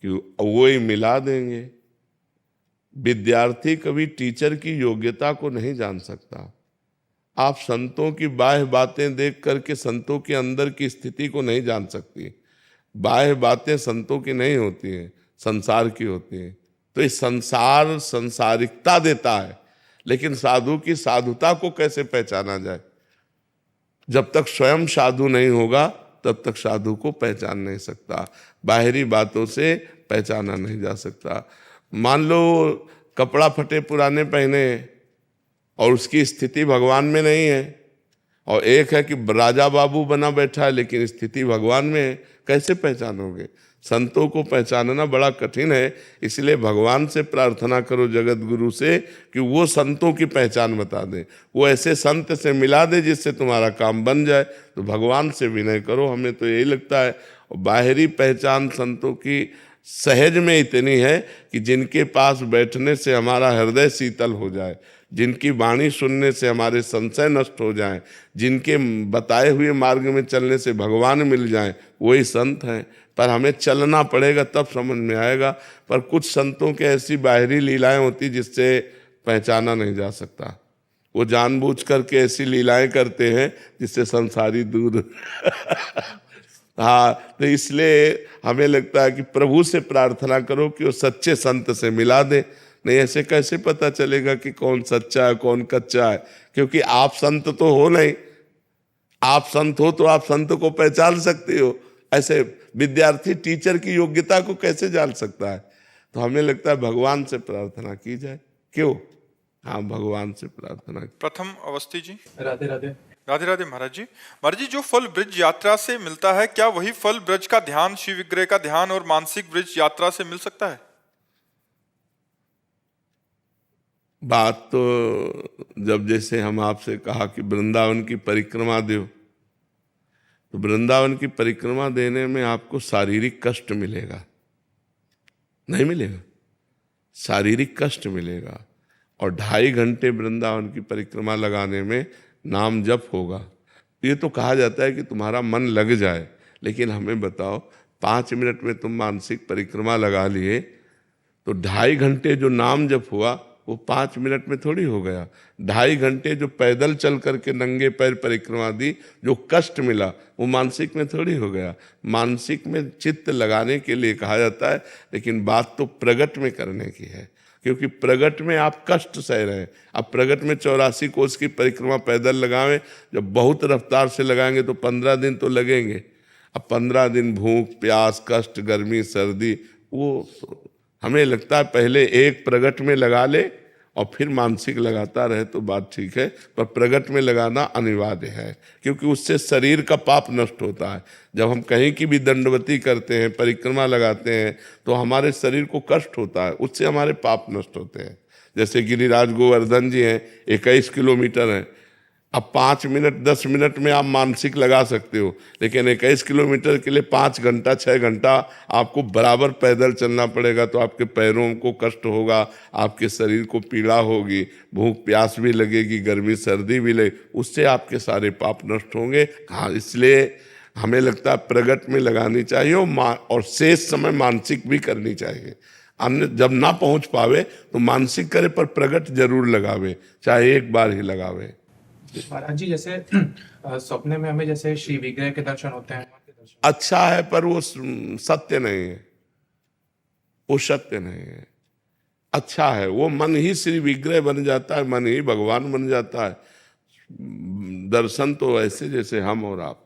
कि वो ही मिला देंगे। विद्यार्थी कभी टीचर की योग्यता को नहीं जान सकता। आप संतों की बाह्य बातें देख करके संतों के अंदर की स्थिति को नहीं जान सकती। बाह्य बातें संतों की नहीं होती हैं, संसार की होती हैं। तो इस संसार संसारिकता देता है, लेकिन साधु की साधुता को कैसे पहचाना जाए? जब तक स्वयं साधु नहीं होगा तब तक साधु को पहचान नहीं सकता। बाहरी बातों से पहचाना नहीं जा सकता। मान लो कपड़ा फटे पुराने पहने और उसकी स्थिति भगवान में नहीं है, और एक है कि राजा बाबू बना बैठा है लेकिन स्थिति भगवान में है, कैसे पहचानोगे? संतों को पहचानना बड़ा कठिन है। इसलिए भगवान से प्रार्थना करो, जगत गुरु से, कि वो संतों की पहचान बता दे, वो ऐसे संत से मिला दे जिससे तुम्हारा काम बन जाए। तो भगवान से विनय करो, हमें तो यही लगता है। बाहरी पहचान संतों की सहज में इतनी है कि जिनके पास बैठने से हमारा हृदय शीतल हो जाए, जिनकी वाणी सुनने से हमारे संशय नष्ट हो जाएं, जिनके बताए हुए मार्ग में चलने से भगवान मिल जाएं, वही संत हैं। पर हमें चलना पड़ेगा तब समझ में आएगा। पर कुछ संतों के ऐसी बाहरी लीलाएं होती जिससे पहचाना नहीं जा सकता। वो जानबूझ करके ऐसी लीलाएं करते हैं जिससे संसारी दूर हाँ, तो इसलिए हमें लगता है कि प्रभु से प्रार्थना करो कि वो सच्चे संत से मिला दे। नहीं ऐसे कैसे पता चलेगा कि कौन सच्चा है कौन कच्चा है? क्योंकि आप संत तो हो नहीं। आप संत हो तो आप संत को पहचान सकते हो। ऐसे विद्यार्थी टीचर की योग्यता को कैसे जान सकता है? तो हमें लगता है भगवान से प्रार्थना की जाए। क्यों? हाँ, भगवान से प्रार्थना। प्रथम अवस्थी जी, राधे राधे। राधे राधे। महाराज जी, जो फल ब्रज यात्रा से मिलता है, क्या वही फल ब्रज का ध्यान, शिव विग्रह का ध्यान और मानसिक ब्रज यात्रा से मिल सकता है? बात तो जब जैसे हम आपसे कहा कि वृंदावन की परिक्रमा दो, तो वृंदावन की परिक्रमा देने में आपको शारीरिक कष्ट मिलेगा, नहीं मिलेगा? शारीरिक कष्ट मिलेगा। और 2.5 घंटे वृंदावन की परिक्रमा लगाने में नाम जप होगा। ये तो कहा जाता है कि तुम्हारा मन लग जाए, लेकिन हमें बताओ 5 मिनट में तुम मानसिक परिक्रमा लगा लिए तो 2.5 घंटे जो नाम जप हुआ वो 5 मिनट में थोड़ी हो गया। 2.5 घंटे जो पैदल चल करके नंगे पैर परिक्रमा दी, जो कष्ट मिला, वो मानसिक में थोड़ी हो गया। मानसिक में चित्त लगाने के लिए कहा जाता है, लेकिन बात तो प्रगट में करने की है, क्योंकि प्रगट में आप कष्ट सह रहे हैं। अब प्रगट में 84 कोस की परिक्रमा पैदल लगावें, जब बहुत रफ्तार से लगाएंगे तो 15 दिन तो लगेंगे। अब 15 दिन भूख प्यास कष्ट गर्मी सर्दी, वो हमें लगता है पहले एक प्रगट में लगा ले और फिर मानसिक लगाता रहे तो बात ठीक है, पर प्रगट में लगाना अनिवार्य है, क्योंकि उससे शरीर का पाप नष्ट होता है। जब हम कहीं की भी दंडवती करते हैं, परिक्रमा लगाते हैं, तो हमारे शरीर को कष्ट होता है, उससे हमारे पाप नष्ट होते हैं। जैसे गिरिराज गोवर्धन जी हैं, 21 किलोमीटर हैं। अब 5 मिनट 10 मिनट में आप मानसिक लगा सकते हो, लेकिन 21 किलोमीटर के लिए 5 घंटा 6 घंटा आपको बराबर पैदल चलना पड़ेगा, तो आपके पैरों को कष्ट होगा, आपके शरीर को पीड़ा होगी, भूख प्यास भी लगेगी, गर्मी सर्दी भी लगेगी, उससे आपके सारे पाप नष्ट होंगे। हाँ, इसलिए हमें लगता है प्रगट में लगानी चाहिए और शेष समय मानसिक भी करनी चाहिए। हमने जब ना पहुंच पावे तो मानसिक करे, पर प्रगट जरूर लगावे, चाहे एक बार ही लगावे। महाराज जी, जैसे सपने में हमें जैसे श्री विग्रह के दर्शन होते हैं, अच्छा है, पर वो सत्य नहीं है, वो सत्य नहीं है। अच्छा है, वो मन ही श्री विग्रह बन जाता है, मन ही भगवान बन जाता है। दर्शन तो ऐसे जैसे हम और आप।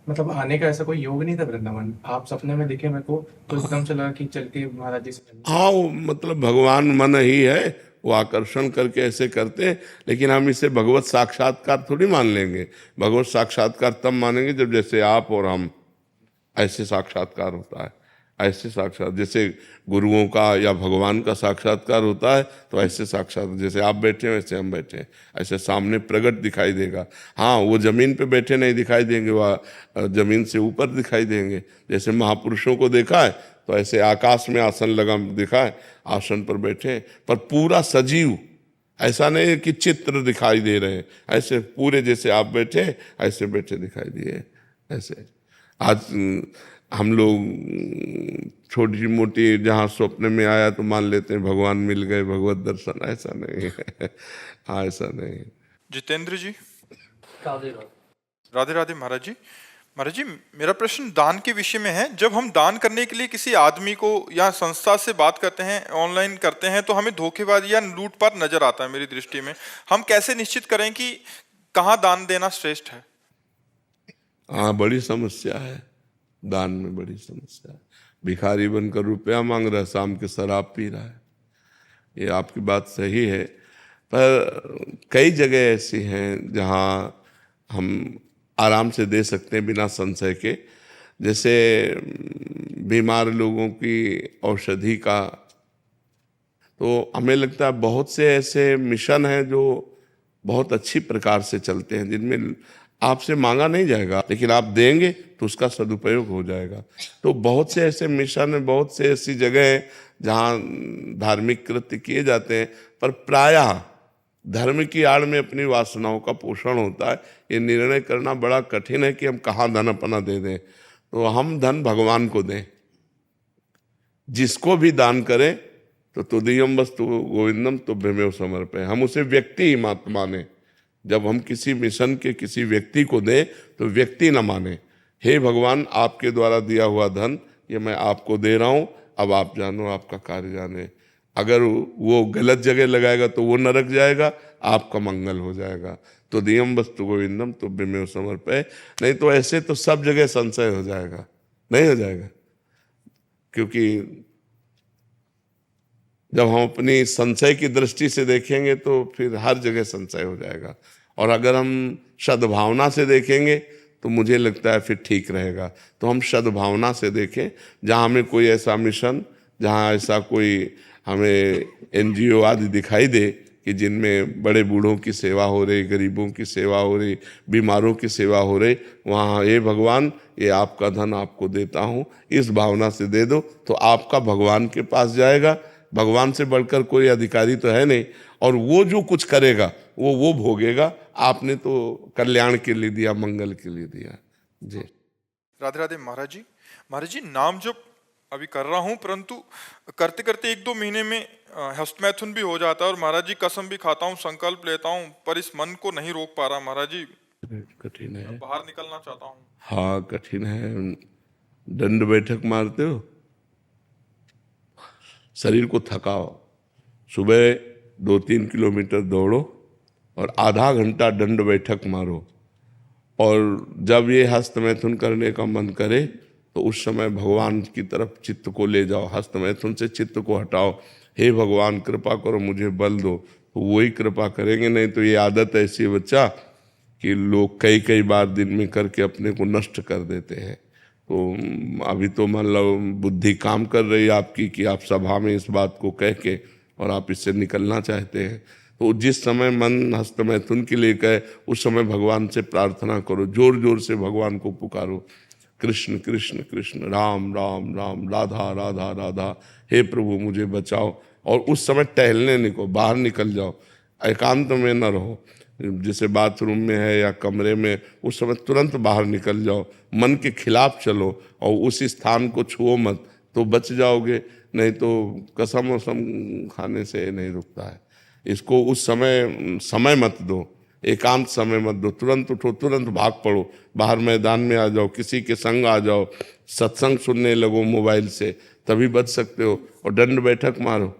मतलब आने का ऐसा कोई योग नहीं था वृंदावन, आप सपने में दिखे मेरे को, तो एकदम से लगा कि चल के महाराज जी से मिलना। हाँ, वो मतलब भगवान मन ही है, वो आकर्षण करके ऐसे करते हैं, लेकिन हम इसे भगवत साक्षात्कार थोड़ी मान लेंगे। भगवत साक्षात्कार तब मानेंगे जब जैसे आप और हम, ऐसे साक्षात्कार होता है। ऐसे साक्षात जैसे गुरुओं का या भगवान का साक्षात्कार होता है, तो ऐसे साक्षात जैसे आप बैठे हैं वैसे हम बैठे हैं, ऐसे सामने प्रगट दिखाई देगा। हाँ, वो जमीन पे बैठे नहीं दिखाई देंगे, वह जमीन से ऊपर दिखाई देंगे। जैसे महापुरुषों को देखा है तो ऐसे आकाश में आसन लगा दिखा है, आसन पर बैठे, पर पूरा सजीव, ऐसा नहीं है कि चित्र दिखाई दे रहे हैं, ऐसे पूरे जैसे आप बैठे ऐसे बैठे दिखाई दिए। ऐसे आज हम लोग छोटी मोटी जहाँ स्वप्न में आया तो मान लेते हैं भगवान मिल गए, भगवत दर्शन, ऐसा नहीं है। हाँ, ऐसा नहीं। जितेंद्र जी, राधे राधे महाराज जी। महाराज जी, मेरा प्रश्न दान के विषय में है। जब हम दान करने के लिए किसी आदमी को या संस्था से बात करते हैं, ऑनलाइन करते हैं, तो हमें धोखेबाजी या लूटपाट नजर आता है मेरी दृष्टि में। हम कैसे निश्चित करें कि कहाँ दान देना श्रेष्ठ है? हाँ, बड़ी समस्या है, दान में बड़ी समस्या है। भिखारी बनकर रुपया मांग रहा है, शाम के शराब पी रहा है। ये आपकी बात सही है, पर कई जगह ऐसी हैं जहाँ हम आराम से दे सकते हैं बिना संशय के। जैसे बीमार लोगों की औषधि का, तो हमें लगता है बहुत से ऐसे मिशन हैं जो बहुत अच्छी प्रकार से चलते हैं, जिनमें आपसे मांगा नहीं जाएगा, लेकिन आप देंगे तो उसका सदुपयोग हो जाएगा। तो बहुत से ऐसे मिशन हैं, बहुत से ऐसी जगह हैं जहाँ धार्मिक कृत्य किए जाते हैं, पर प्रायः धर्म की आड़ में अपनी वासनाओं का पोषण होता है। ये निर्णय करना बड़ा कठिन है कि हम कहाँ धन अपना दे दें। तो हम धन भगवान को दें, जिसको भी दान करें तो तुदीयम वस्तु गोविंदम तुभ्यमेव समर्पय, हम उसे व्यक्ति ही मत माने। जब हम किसी मिशन के किसी व्यक्ति को दें तो व्यक्ति न माने, हे भगवान आपके द्वारा दिया हुआ धन ये मैं आपको दे रहा हूँ, अब आप जानो, आपका कार्य जाने। अगर वो गलत जगह लगाएगा तो वो नरक जाएगा, आपका मंगल हो जाएगा। तो दियम वस्तु गोविंदम तुभ्यमेव समर्पय। नहीं तो ऐसे तो सब जगह संशय हो जाएगा, नहीं हो जाएगा, क्योंकि जब हम अपनी संशय की दृष्टि से देखेंगे तो फिर हर जगह संशय हो जाएगा। और अगर हम सद्भावना से देखेंगे तो मुझे लगता है फिर ठीक रहेगा। तो हम सद्भावना से देखें, जहाँ हमें कोई ऐसा मिशन, जहाँ ऐसा कोई हमें NGO आदि दिखाई दे कि जिनमें बड़े बूढ़ों की सेवा हो रही, गरीबों की सेवा हो रही, बीमारों की सेवा हो रही, वहाँ ये भगवान ये आपका धन आपको देता हूँ, इस भावना से दे दो, तो आपका भगवान के पास जाएगा, भगवान से बढ़कर कोई अधिकारी तो है नहीं, और वो जो कुछ करेगा वो भोगेगा। आपने तो कल्याण के लिए दिया, मंगल के लिए दिया। जी राधे राधे महाराज जी। महाराज जी, नाम जप अभी कर रहा हूँ, परंतु करते करते 1-2 महीने में हस्तमैथुन भी हो जाता है, और महाराज जी कसम भी खाता हूँ, संकल्प लेता हूँ, पर इस मन को नहीं रोक पा रहा महाराज जी। कठिन है। बाहर निकलना चाहता हूँ। हाँ कठिन है। दंड बैठक मारते हो, शरीर को थकाओ, सुबह 2-3 किलोमीटर दौड़ो और आधा घंटा दंड बैठक मारो, और जब ये हस्त मैथुन करने का मन करे तो उस समय भगवान की तरफ चित्त को ले जाओ, हस्त मैथुन से चित्त को हटाओ। हे भगवान कृपा करो, मुझे बल दो, तो वही कृपा करेंगे। नहीं तो ये आदत ऐसी है बच्चा कि लोग कई बार दिन में करके अपने को नष्ट कर देते हैं। तो अभी तो मतलब बुद्धि काम कर रही है आपकी कि आप सभा में इस बात को कह के और आप इससे निकलना चाहते हैं। तो जिस समय मन हस्त मैथुन के लिए कहे उस समय भगवान से प्रार्थना करो, जोर जोर से भगवान को पुकारो, कृष्ण कृष्ण कृष्ण, राम राम राम, राधा राधा राधा, हे प्रभु मुझे बचाओ। और उस समय टहलने निकलो, बाहर निकल जाओ, एकांत में न रहो, जैसे बाथरूम में है या कमरे में, उस समय तुरंत बाहर निकल जाओ, मन के खिलाफ चलो और उस स्थान को छुओ मत, तो बच जाओगे। नहीं तो कसम वसम खाने से नहीं रुकता है। इसको उस समय मत दो, एकांत समय मत दो, तुरंत उठो, तुरंत भाग पड़ो, बाहर मैदान में आ जाओ, किसी के संग आ जाओ, सत्संग सुनने लगो मोबाइल से, तभी बच सकते हो। और दंड बैठक मारो,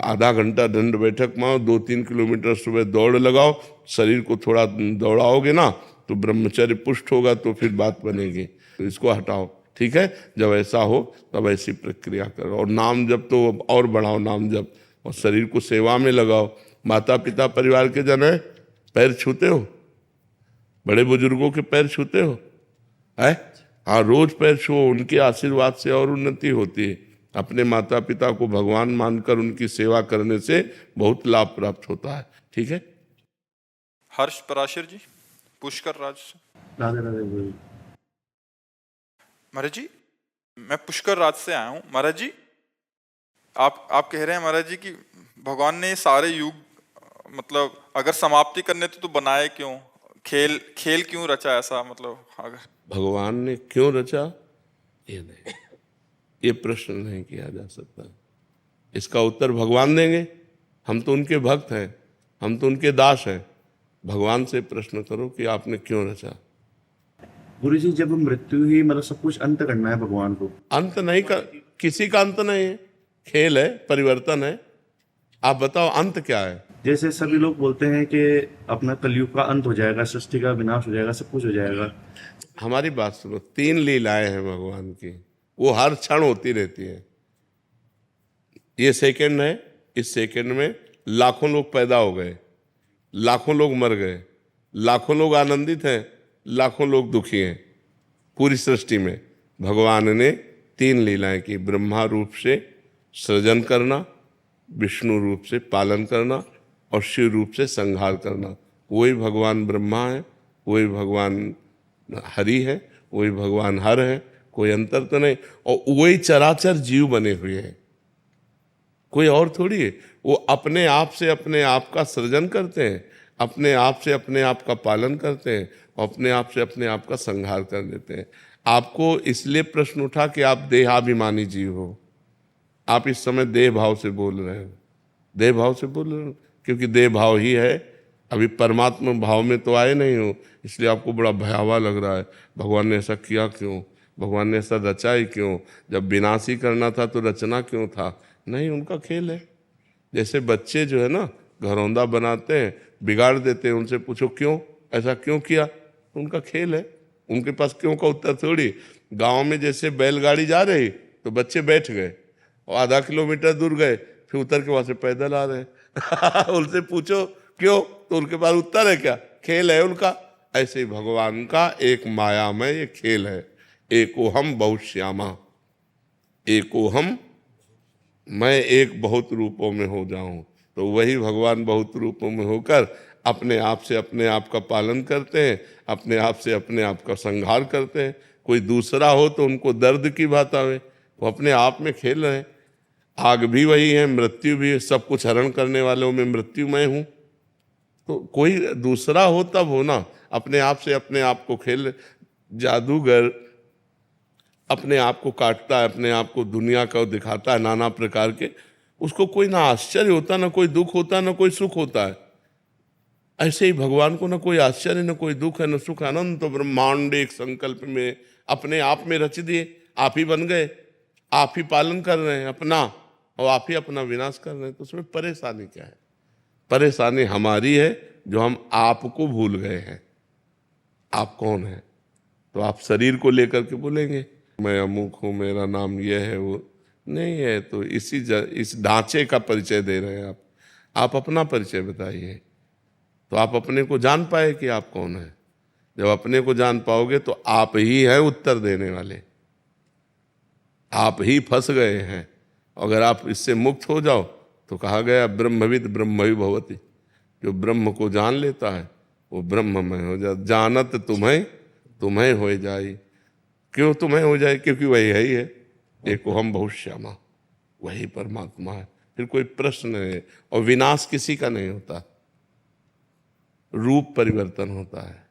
आधा घंटा दंड बैठक मारो, 2-3 किलोमीटर सुबह दौड़ लगाओ, शरीर को थोड़ा दौड़ाओगे ना तो ब्रह्मचर्य पुष्ट होगा, तो फिर बात बनेगी। तो इसको हटाओ, ठीक है। जब ऐसा हो तब ऐसी प्रक्रिया करो, और नाम जप तो और बढ़ाओ, नाम जप, और शरीर को सेवा में लगाओ। माता पिता परिवार के जन है, पैर छूते हो, बड़े बुजुर्गों के पैर छूते हो है? हाँ, रोज पैर छुओ, उनके आशीर्वाद से और उन्नति होती है। अपने माता पिता को भगवान मानकर उनकी सेवा करने से बहुत लाभ प्राप्त होता है, ठीक है। हर्ष पराशर जी, पुष्कर राज से। राधे राधे बोलिए। महाराज जी, मैं पुष्कर राज से आया हूँ। महाराज जी, आप कह रहे हैं महाराज जी कि भगवान ने सारे युग मतलब अगर समाप्ति करने तो बनाए क्यों, खेल क्यों रचा ऐसा, मतलब अगर भगवान ने क्यों रचा, ये नहीं, ये प्रश्न नहीं किया जा सकता। इसका उत्तर भगवान देंगे। हम तो उनके भक्त हैं, हम तो उनके दास हैं। भगवान से प्रश्न करो कि आपने क्यों रचा। गुरुजी, जब मृत्यु ही मतलब सब कुछ अंत करना है भगवान को, अंत नहीं का, किसी का अंत नहीं है, खेल है, परिवर्तन है। आप बताओ अंत क्या है। जैसे सभी लोग बोलते हैं कि अपना कलयुग का अंत हो जाएगा, सृष्टि का विनाश हो जाएगा, सब कुछ हो जाएगा। हमारी बात सुनो, 3 लीलाएं हैं भगवान की, वो हर क्षण होती रहती है। ये सेकंड है, इस सेकंड में लाखों लोग पैदा हो गए, लाखों लोग मर गए, लाखों लोग आनंदित हैं, लाखों लोग दुखी हैं। पूरी सृष्टि में भगवान ने 3 लीलाएं की, ब्रह्मा रूप से सृजन करना, विष्णु रूप से पालन करना और शिव रूप से संहार करना। वही भगवान ब्रह्मा है, वही भगवान हरि है, वही भगवान हर है, कोई अंतर तो नहीं। और वही चराचर जीव बने हुए हैं, कोई और थोड़ी है। वो अपने आप से अपने आप का सृजन करते हैं, अपने आप से अपने आप का पालन करते हैं और अपने आप से अपने आप का संहार कर देते हैं। आपको इसलिए प्रश्न उठा कि आप देहाभिमानी जीव हो। आप इस समय देह भाव से बोल रहे हो, देह भाव से बोल रहे हो, क्योंकि देह भाव ही है। अभी परमात्मा भाव में तो आए नहीं हो, इसलिए आपको बड़ा भयावह लग रहा है। भगवान ने ऐसा किया क्यों, भगवान ने ऐसा रचा ही क्यों, जब विनाश ही करना था तो रचना क्यों था। नहीं, उनका खेल है। जैसे बच्चे जो है ना घरौंदा बनाते हैं, बिगाड़ देते हैं, उनसे पूछो क्यों, ऐसा क्यों किया, तो उनका खेल है। उनके पास क्यों का उत्तर थोड़ी। गाँव में जैसे बैलगाड़ी जा रही तो बच्चे बैठ गए और आधा किलोमीटर दूर गए, फिर उतर के वहां से पैदल आ रहे उनसे पूछो क्यों, तो उनके पास उत्तर है क्या, खेल है उनका। ऐसे ही भगवान का एक माया में ये खेल है। एको हम बहुत श्यामा, एको हम, मैं एक बहुत रूपों में हो जाऊं। तो वही भगवान बहुत रूपों में होकर अपने आप से अपने आप का पालन करते हैं, अपने आप से अपने आप का संहार करते हैं। कोई दूसरा हो तो उनको दर्द की बात आवे, वो अपने आप में खेल रहे हैं। आग भी वही है, मृत्यु भी है, सब कुछ हरण करने वालों में मृत्यु मैं हूं। तो कोई दूसरा हो तब हो ना, अपने आप से अपने आप को खेल। जादूगर अपने आप को काटता है, अपने आप को दुनिया का दिखाता है नाना प्रकार के, उसको कोई ना आश्चर्य होता, ना कोई दुख होता, ना कोई सुख होता है। ऐसे ही भगवान को ना कोई आश्चर्य, ना कोई दुख है, न सुख। अनंत ब्रह्मांड एक संकल्प में अपने आप में रच दिए, आप ही बन गए, आप ही पालन कर रहे हैं अपना, और आप ही अपना विनाश कर रहे हैं। तो उसमें परेशानी क्या है? परेशानी हमारी है जो हम आपको भूल गए हैं। आप कौन है? तो आप शरीर को लेकर के बोलेंगे मैं अमुक हूं, मेरा नाम यह है, वो नहीं है। तो इस ढांचे का परिचय दे रहे हैं आप अपना परिचय बताइए, तो आप अपने को जान पाए कि आप कौन है। जब अपने को जान पाओगे तो आप ही हैं उत्तर देने वाले, आप ही फंस गए हैं। अगर आप इससे मुक्त हो जाओ तो कहा गया ब्रह्मविद ब्रह्मवि भवति, जो ब्रह्म को जान लेता है वो ब्रह्म में हो जाए। जानत तुम्हें हो जाए। क्यों तुम्हें हो जाए? क्योंकि वही है ही है, एक हम बहुत श्यामा, वही परमात्मा है। फिर कोई प्रश्न नहीं। और विनाश किसी का नहीं होता, रूप परिवर्तन होता है।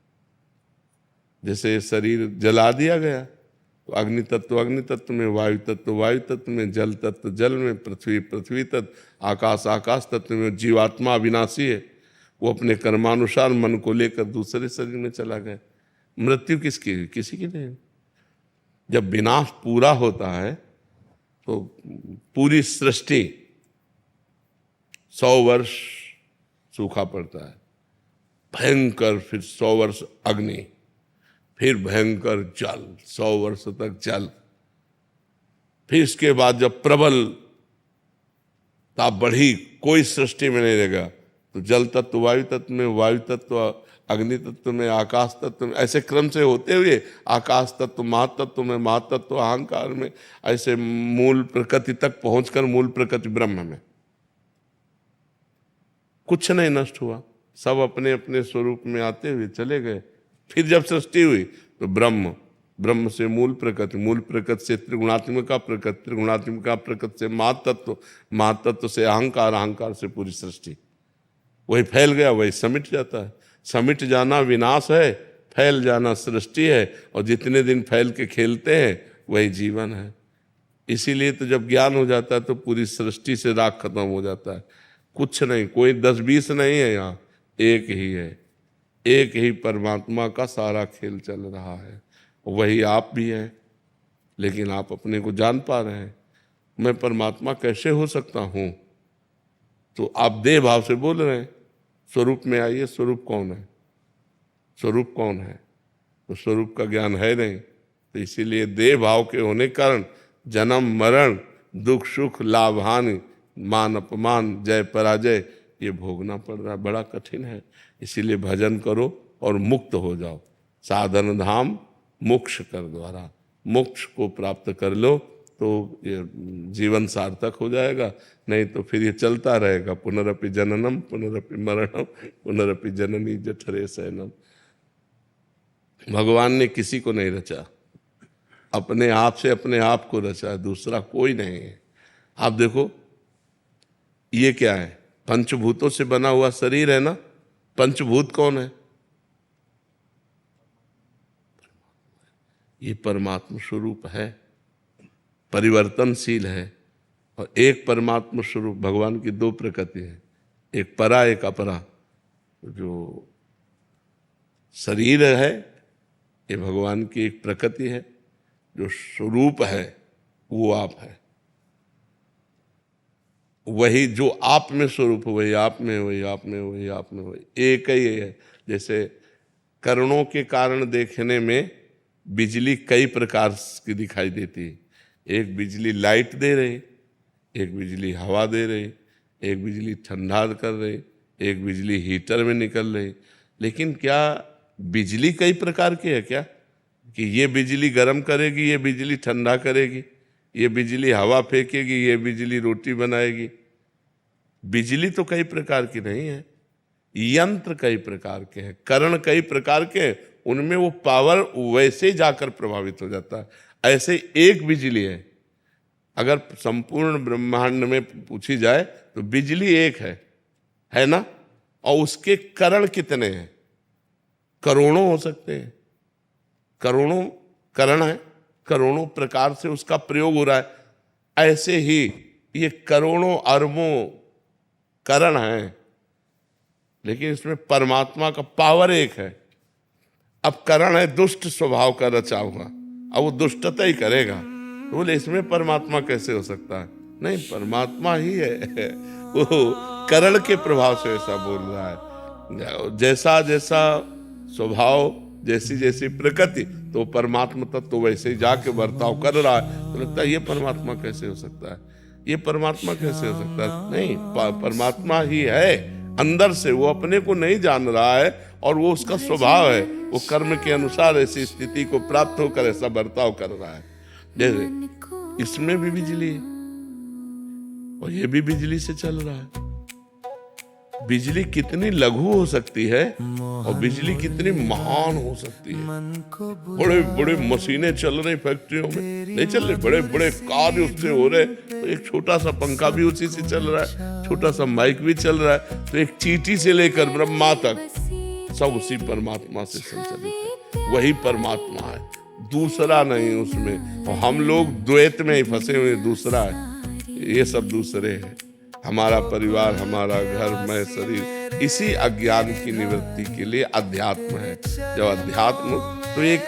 जैसे शरीर जला दिया गया तो अग्नि तत्व में, वायु तत्व वायु तत्व में, जल तत्व जल में, पृथ्वी तत्व, आकाश तत्व में। जीवात्मा अविनाशी है, वो अपने कर्मानुसार मन को लेकर दूसरे शरीर में चला गया। मृत्यु किसकी? किसी की नहीं। जब विनाश पूरा होता है तो पूरी सृष्टि 100 वर्ष सूखा पड़ता है, भयंकर, फिर 100 वर्ष अग्नि, फिर भयंकर जल, 100 वर्ष तक जल। फिर इसके बाद जब प्रबल ताप बढ़ी, कोई सृष्टि में नहीं रहेगा, तो जल तत्व वायु तत्व में, वायु तत्व अग्नि तत्व में, आकाश तत्व में, ऐसे क्रम से होते हुए आकाश तत्व महातत्व में, महातत्व अहंकार में, ऐसे मूल प्रकृति तक पहुंचकर मूल प्रकृति ब्रह्म में कुछ नहीं नष्ट हुआ, सब अपने अपने स्वरूप में आते हुए चले गए। फिर जब सृष्टि हुई तो ब्रह्म से मूल प्रकृति से त्रिगुणात्मिका प्रकृति, त्रिगुणात्मिका प्रकृति से महातत्व से अहंकार से पूरी सृष्टि। वही फैल गया, वही समिट जाता है। समिट जाना विनाश है, फैल जाना सृष्टि है, और जितने दिन फैल के खेलते हैं वही जीवन है। इसीलिए तो जब ज्ञान हो जाता है तो पूरी सृष्टि से राग खत्म हो जाता है। कुछ नहीं, कोई 10-20 नहीं है, यहाँ एक ही है, एक ही परमात्मा का सारा खेल चल रहा है। वही आप भी हैं, लेकिन आप अपने को जान पा रहे हैं। मैं परमात्मा कैसे हो सकता हूँ? तो आप देह भाव से बोल रहे हैं, स्वरूप में आइए। स्वरूप कौन है? स्वरूप कौन है? तो स्वरूप का ज्ञान है नहीं, तो इसीलिए देह भाव के होने के कारण जन्म मरण, दुख सुख, लाभ हानि, मान अपमान, जय पराजय ये भोगना पड़ रहा है। बड़ा कठिन है। इसीलिए भजन करो और मुक्त हो जाओ। साधन धाम मोक्ष कर द्वारा, मोक्ष को प्राप्त कर लो तो ये जीवन सार्थक हो जाएगा। नहीं तो फिर ये चलता रहेगा, पुनरपि जननम पुनरपि मरणम पुनरपि जननी जठरे शयनम। भगवान ने किसी को नहीं रचा, अपने आप से अपने आप को रचा, दूसरा कोई नहीं है। आप देखो ये क्या है? पंचभूतों से बना हुआ शरीर है ना। पंचभूत कौन है? ये परमात्मा स्वरूप है, परिवर्तनशील है। और एक परमात्मा स्वरूप भगवान की 2 प्रकृति है, एक परा एक अपरा। जो शरीर है ये भगवान की एक प्रकृति है, जो स्वरूप है वो आप है। वही जो आप में स्वरूप, वही आप में, वही आप में, वही आप में, वही एक ही है। जैसे करणों के कारण देखने में बिजली कई प्रकार की दिखाई देती है। एक बिजली लाइट दे रही, एक बिजली हवा दे रही, एक बिजली ठंडा कर रही, एक बिजली हीटर में निकल रही। लेकिन क्या बिजली कई प्रकार की है क्या? कि ये बिजली गर्म करेगी, ये बिजली ठंडा करेगी, ये बिजली हवा फेंकेगी, ये बिजली रोटी बनाएगी। बिजली तो कई प्रकार की नहीं है, यंत्र कई प्रकार के हैं, करण कई प्रकार के हैं, उनमें वो पावर वैसे जाकर प्रभावित हो जाता है। ऐसे एक बिजली है, अगर संपूर्ण ब्रह्मांड में पूछी जाए तो बिजली एक है ना, और उसके करण कितने हैं? करोड़ों हो सकते हैं, करोड़ों करण है, करोड़ों प्रकार से उसका प्रयोग हो रहा है। ऐसे ही ये करोड़ों अरबों करण हैं, लेकिन इसमें परमात्मा का पावर एक है। अब करण है दुष्ट स्वभाव का रचा हुआ, अब वो दुष्टता ही करेगा, तो बोले इसमें परमात्मा कैसे हो सकता है? नहीं, परमात्मा ही है, वो करण के प्रभाव से ऐसा बोल रहा है। जैसा जैसा स्वभाव, जैसी जैसी प्रकृति, तो परमात्मा तत्व तो वैसे ही जाके बर्ताव कर रहा है। तो लगता है ये परमात्मा कैसे हो सकता है, ये परमात्मा कैसे हो सकता है? नहीं, परमात्मा ही है अंदर से, वो अपने को नहीं जान रहा है और वो उसका स्वभाव है, वो कर्म के अनुसार ऐसी स्थिति को प्राप्त होकर ऐसा बर्ताव कर रहा है। जैसे इसमें भी बिजली है और ये भी बिजली से चल रहा है। बिजली कितनी लघु हो सकती है और बिजली कितनी महान हो सकती है। बड़े बड़े मशीनें चल रही फैक्ट्रियों में, नहीं चल रहे, बड़े बड़े कार्य उससे हो रहे, तो एक छोटा सा पंखा भी उसी से चल रहा है, छोटा सा माइक भी चल रहा है, तो एक चींटी से लेकर ब्रह्मा तक सब उसी परमात्मा से संचालित है। वही परमात्मा है, दूसरा नहीं उसमें। और हम लोग द्वैत में ही फंसे हुए, दूसरा है, ये सब दूसरे हैं। हमारा परिवार, हमारा घर, मैं, शरीर, इसी अज्ञान की निवृत्ति के लिए अध्यात्म है। जब अध्यात्म, तो एक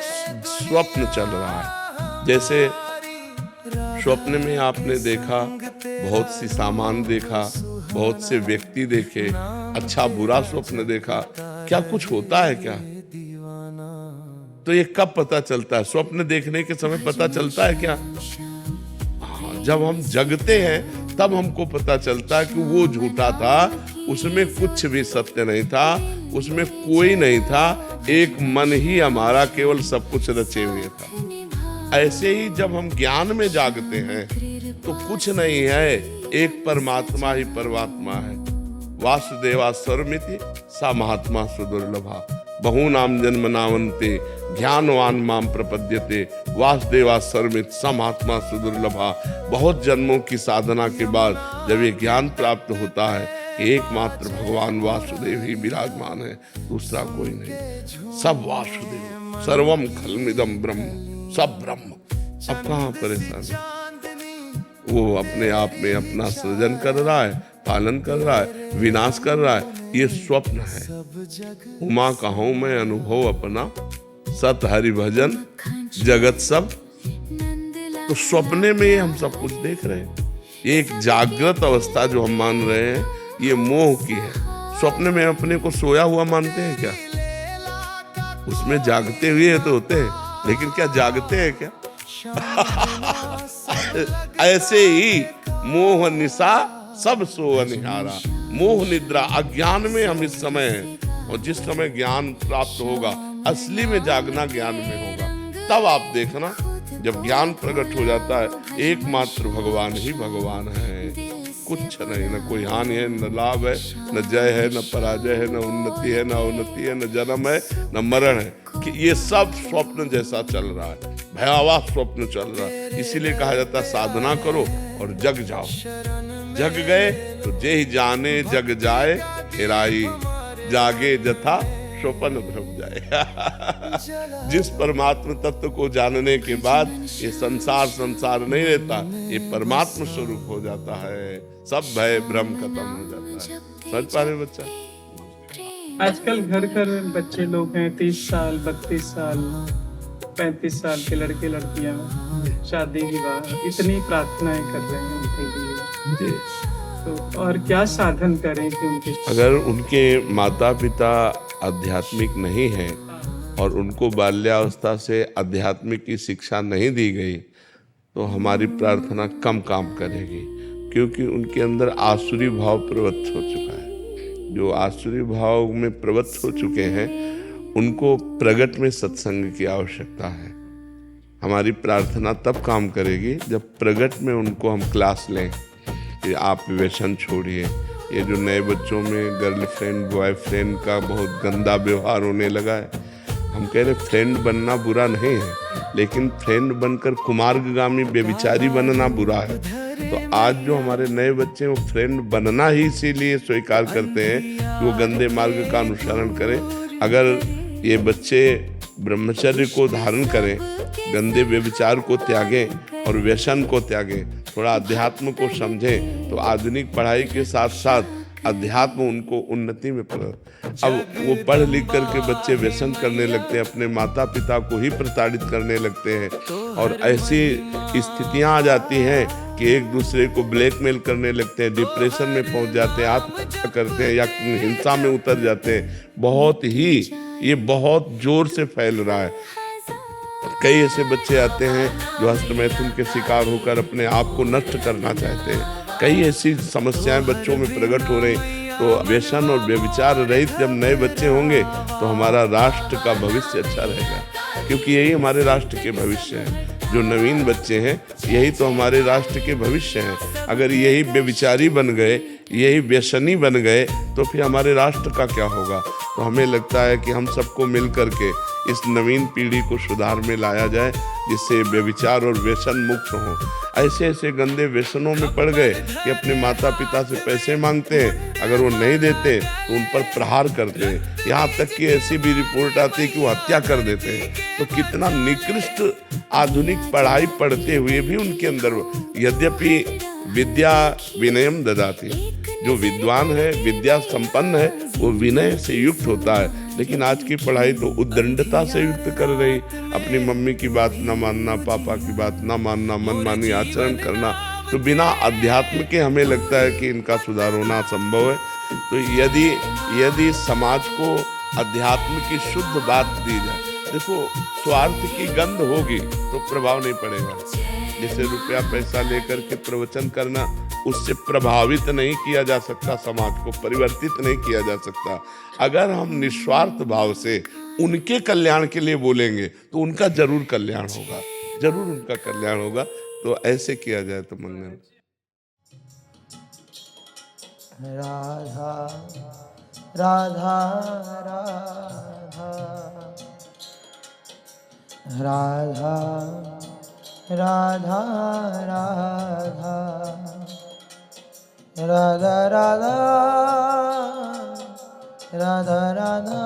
स्वप्न चल रहा है। जैसे स्वप्न में आपने देखा, बहुत सी सामान देखा, बहुत से व्यक्ति देखे, अच्छा बुरा स्वप्न देखा, क्या कुछ होता है क्या? तो ये कब पता चलता है? स्वप्न देखने के समय पता चलता है क्या? हाँ, जब हम जगते हैं तब हमको पता चलता है कि वो झूठा था, उसमें कुछ भी सत्य नहीं था, उसमें कोई नहीं था, एक मन ही हमारा केवल सब कुछ रचे हुए था। ऐसे ही जब हम ज्ञान में जागते हैं तो कुछ नहीं है, एक परमात्मा ही परमात्मा है। वासुदेवा सर्वमिति सा महात्मा सुदुर्लभा, बहूनाम जन्म नावन्ते ज्ञानवान माम प्रपद्यते, वासुदेवा सर्वमित सा महात्मा सुदुर्लभा। बहुत जन्मों की साधना के बाद जब ये ज्ञान प्राप्त होता है कि एकमात्र भगवान वासुदेव ही विराजमान है, दूसरा कोई नहीं। सब वासुदेव, सर्वम खलमिदम ब्रह्म, सब ब्रह्म। अब कहाँ परेशानी? वो अपने आप में अपना सृजन कर रहा है, पालन कर रहा है, विनाश कर रहा है, ये स्वप्न है। उमा कहूँ मैं अनुभव अपना, सत हरि भजन जगत सब। तो स्वप्ने में हम सब कुछ देख रहे हैं। ये एक जागृत अवस्था जो हम मान रहे हैं, ये मोह की है। स्वप्न में अपने को सोया हुआ मानते हैं क्या? उसमें जागते हुए तो होते हैं, लेकिन क्या जागते हैं क्या? ऐसे ही मोह निशा सब सो अनिहारा, मोह निद्रा, अज्ञान में हम इस समय हैं। और जिस समय ज्ञान प्राप्त होगा, असली में जागना ज्ञान में होगा, तब आप देखना, जब ज्ञान प्रकट हो जाता है, एकमात्र भगवान ही भगवान है, कुछ नहीं, न कोई हानि है, न लाभ है, न जय है, न पराजय है, न उन्नति है, न अवनति है, न जन्म है, न मरण है। कि ये सब स्वप्न जैसा चल रहा है, भयावह स्वप्न चल रहा है। इसीलिए कहा जाता है साधना करो और जग जाओ। जग गए तो जे ही जाने जग जाए हेराई, जागे जथा स्वप्न भ्रम जाए। जिस परमात्म तत्व को जानने के बाद ये संसार नहीं रहता, ये परमात्म स्वरूप हो जाता है, सब भय भ्रम खत्म हो जाता है। समझ पा रहे बच्चा? आजकल घर घर बच्चे लोग हैं, 30 साल 32 साल 35 साल के लड़के लड़कियां शादी विवाह इतनी प्रार्थनाएं कर रहे हैं उनके लिए। तो और क्या साधन करें कि उनके, अगर उनके माता पिता आध्यात्मिक नहीं हैं और उनको बाल्यावस्था से आध्यात्मिक की शिक्षा नहीं दी गई, तो हमारी प्रार्थना कम काम करेगी, क्योंकि उनके अंदर आसुरी भाव प्रवृत्त हो चुका है। जो आसुरी भाव में प्रवृत्त हो चुके हैं, उनको प्रगट में सत्संग की आवश्यकता है। हमारी प्रार्थना तब काम करेगी जब प्रगट में उनको हम क्लास लें कि आप व्यसन छोड़िए। ये जो नए बच्चों में गर्लफ्रेंड बॉयफ्रेंड का बहुत गंदा व्यवहार होने लगा है, हम कह रहे फ्रेंड बनना बुरा नहीं है, लेकिन फ्रेंड बनकर कुमार्गामी व्यभिचारी बनना बुरा है। तो आज जो हमारे नए बच्चे हैं वो फ्रेंड बनना ही इसीलिए स्वीकार करते हैं कि वो गंदे मार्ग का अनुसरण करें। अगर ये बच्चे ब्रह्मचर्य को धारण करें, गंदे व्यभिचार को त्यागें और व्यसन को त्यागें, थोड़ा अध्यात्म को समझें, तो आधुनिक पढ़ाई के साथ साथ अध्यात्म उनको उन्नति में अब वो पढ़ लिख करके बच्चे व्यसन करने लगते हैं, अपने माता पिता को ही प्रताड़ित करने लगते हैं और ऐसी स्थितियां आ जाती हैं कि एक दूसरे को ब्लैकमेल करने लगते हैं, डिप्रेशन में पहुंच जाते हैं, आत्महत्या करते हैं या हिंसा में उतर जाते हैं। ये बहुत जोर से फैल रहा है। कई ऐसे बच्चे आते हैं जो हस्तमैथुन के शिकार होकर अपने आप को नष्ट करना चाहते हैं। कई ऐसी समस्याएं बच्चों में प्रकट हो रही। तो व्यसन और व्यभिचार रहित जब नए बच्चे होंगे तो हमारा राष्ट्र का भविष्य अच्छा रहेगा, क्योंकि यही हमारे राष्ट्र के भविष्य हैं। जो नवीन बच्चे हैं यही तो हमारे राष्ट्र के भविष्य हैं। अगर यही व्यभिचारी बन गए, यही व्यसनी बन गए, तो फिर हमारे राष्ट्र का क्या होगा। तो हमें लगता है कि हम सबको मिल करके इस नवीन पीढ़ी को सुधार में लाया जाए, जिससे व्यभिचार और व्यसन मुक्त हों। ऐसे ऐसे गंदे व्यसनों में पड़ गए कि अपने माता पिता से पैसे मांगते हैं, अगर वो नहीं देते तो उन पर प्रहार करते हैं। यहाँ तक कि ऐसी भी रिपोर्ट आती है कि वो हत्या कर देते हैं। तो कितना निकृष्ट आधुनिक पढ़ाई पढ़ते हुए भी उनके अंदर, यद्यपि विद्या विनयम ददाति, जो विद्वान है, विद्या संपन्न है, वो विनय से युक्त होता है। लेकिन आज की पढ़ाई तो उद्दंडता से युक्त कर रही, अपनी मम्मी की बात न मानना, पापा की बात न मानना, मनमानी आचरण करना। तो बिना अध्यात्म के हमें लगता है कि इनका सुधार होना संभव है। तो यदि समाज को अध्यात्म की शुद्ध बात दी जाए, देखो स्वार्थ की गंध होगी तो प्रभाव नहीं पड़ेगा। जैसे रुपया पैसा लेकर के प्रवचन करना, उससे प्रभावित नहीं किया जा सकता, समाज को परिवर्तित नहीं किया जा सकता। अगर हम निस्वार्थ भाव से उनके कल्याण के लिए बोलेंगे तो उनका जरूर कल्याण होगा, जरूर उनका कल्याण होगा। तो ऐसे किया जाए तो मंगल। राधा राधा राधा राधा राधा राधा राधा राधा राधा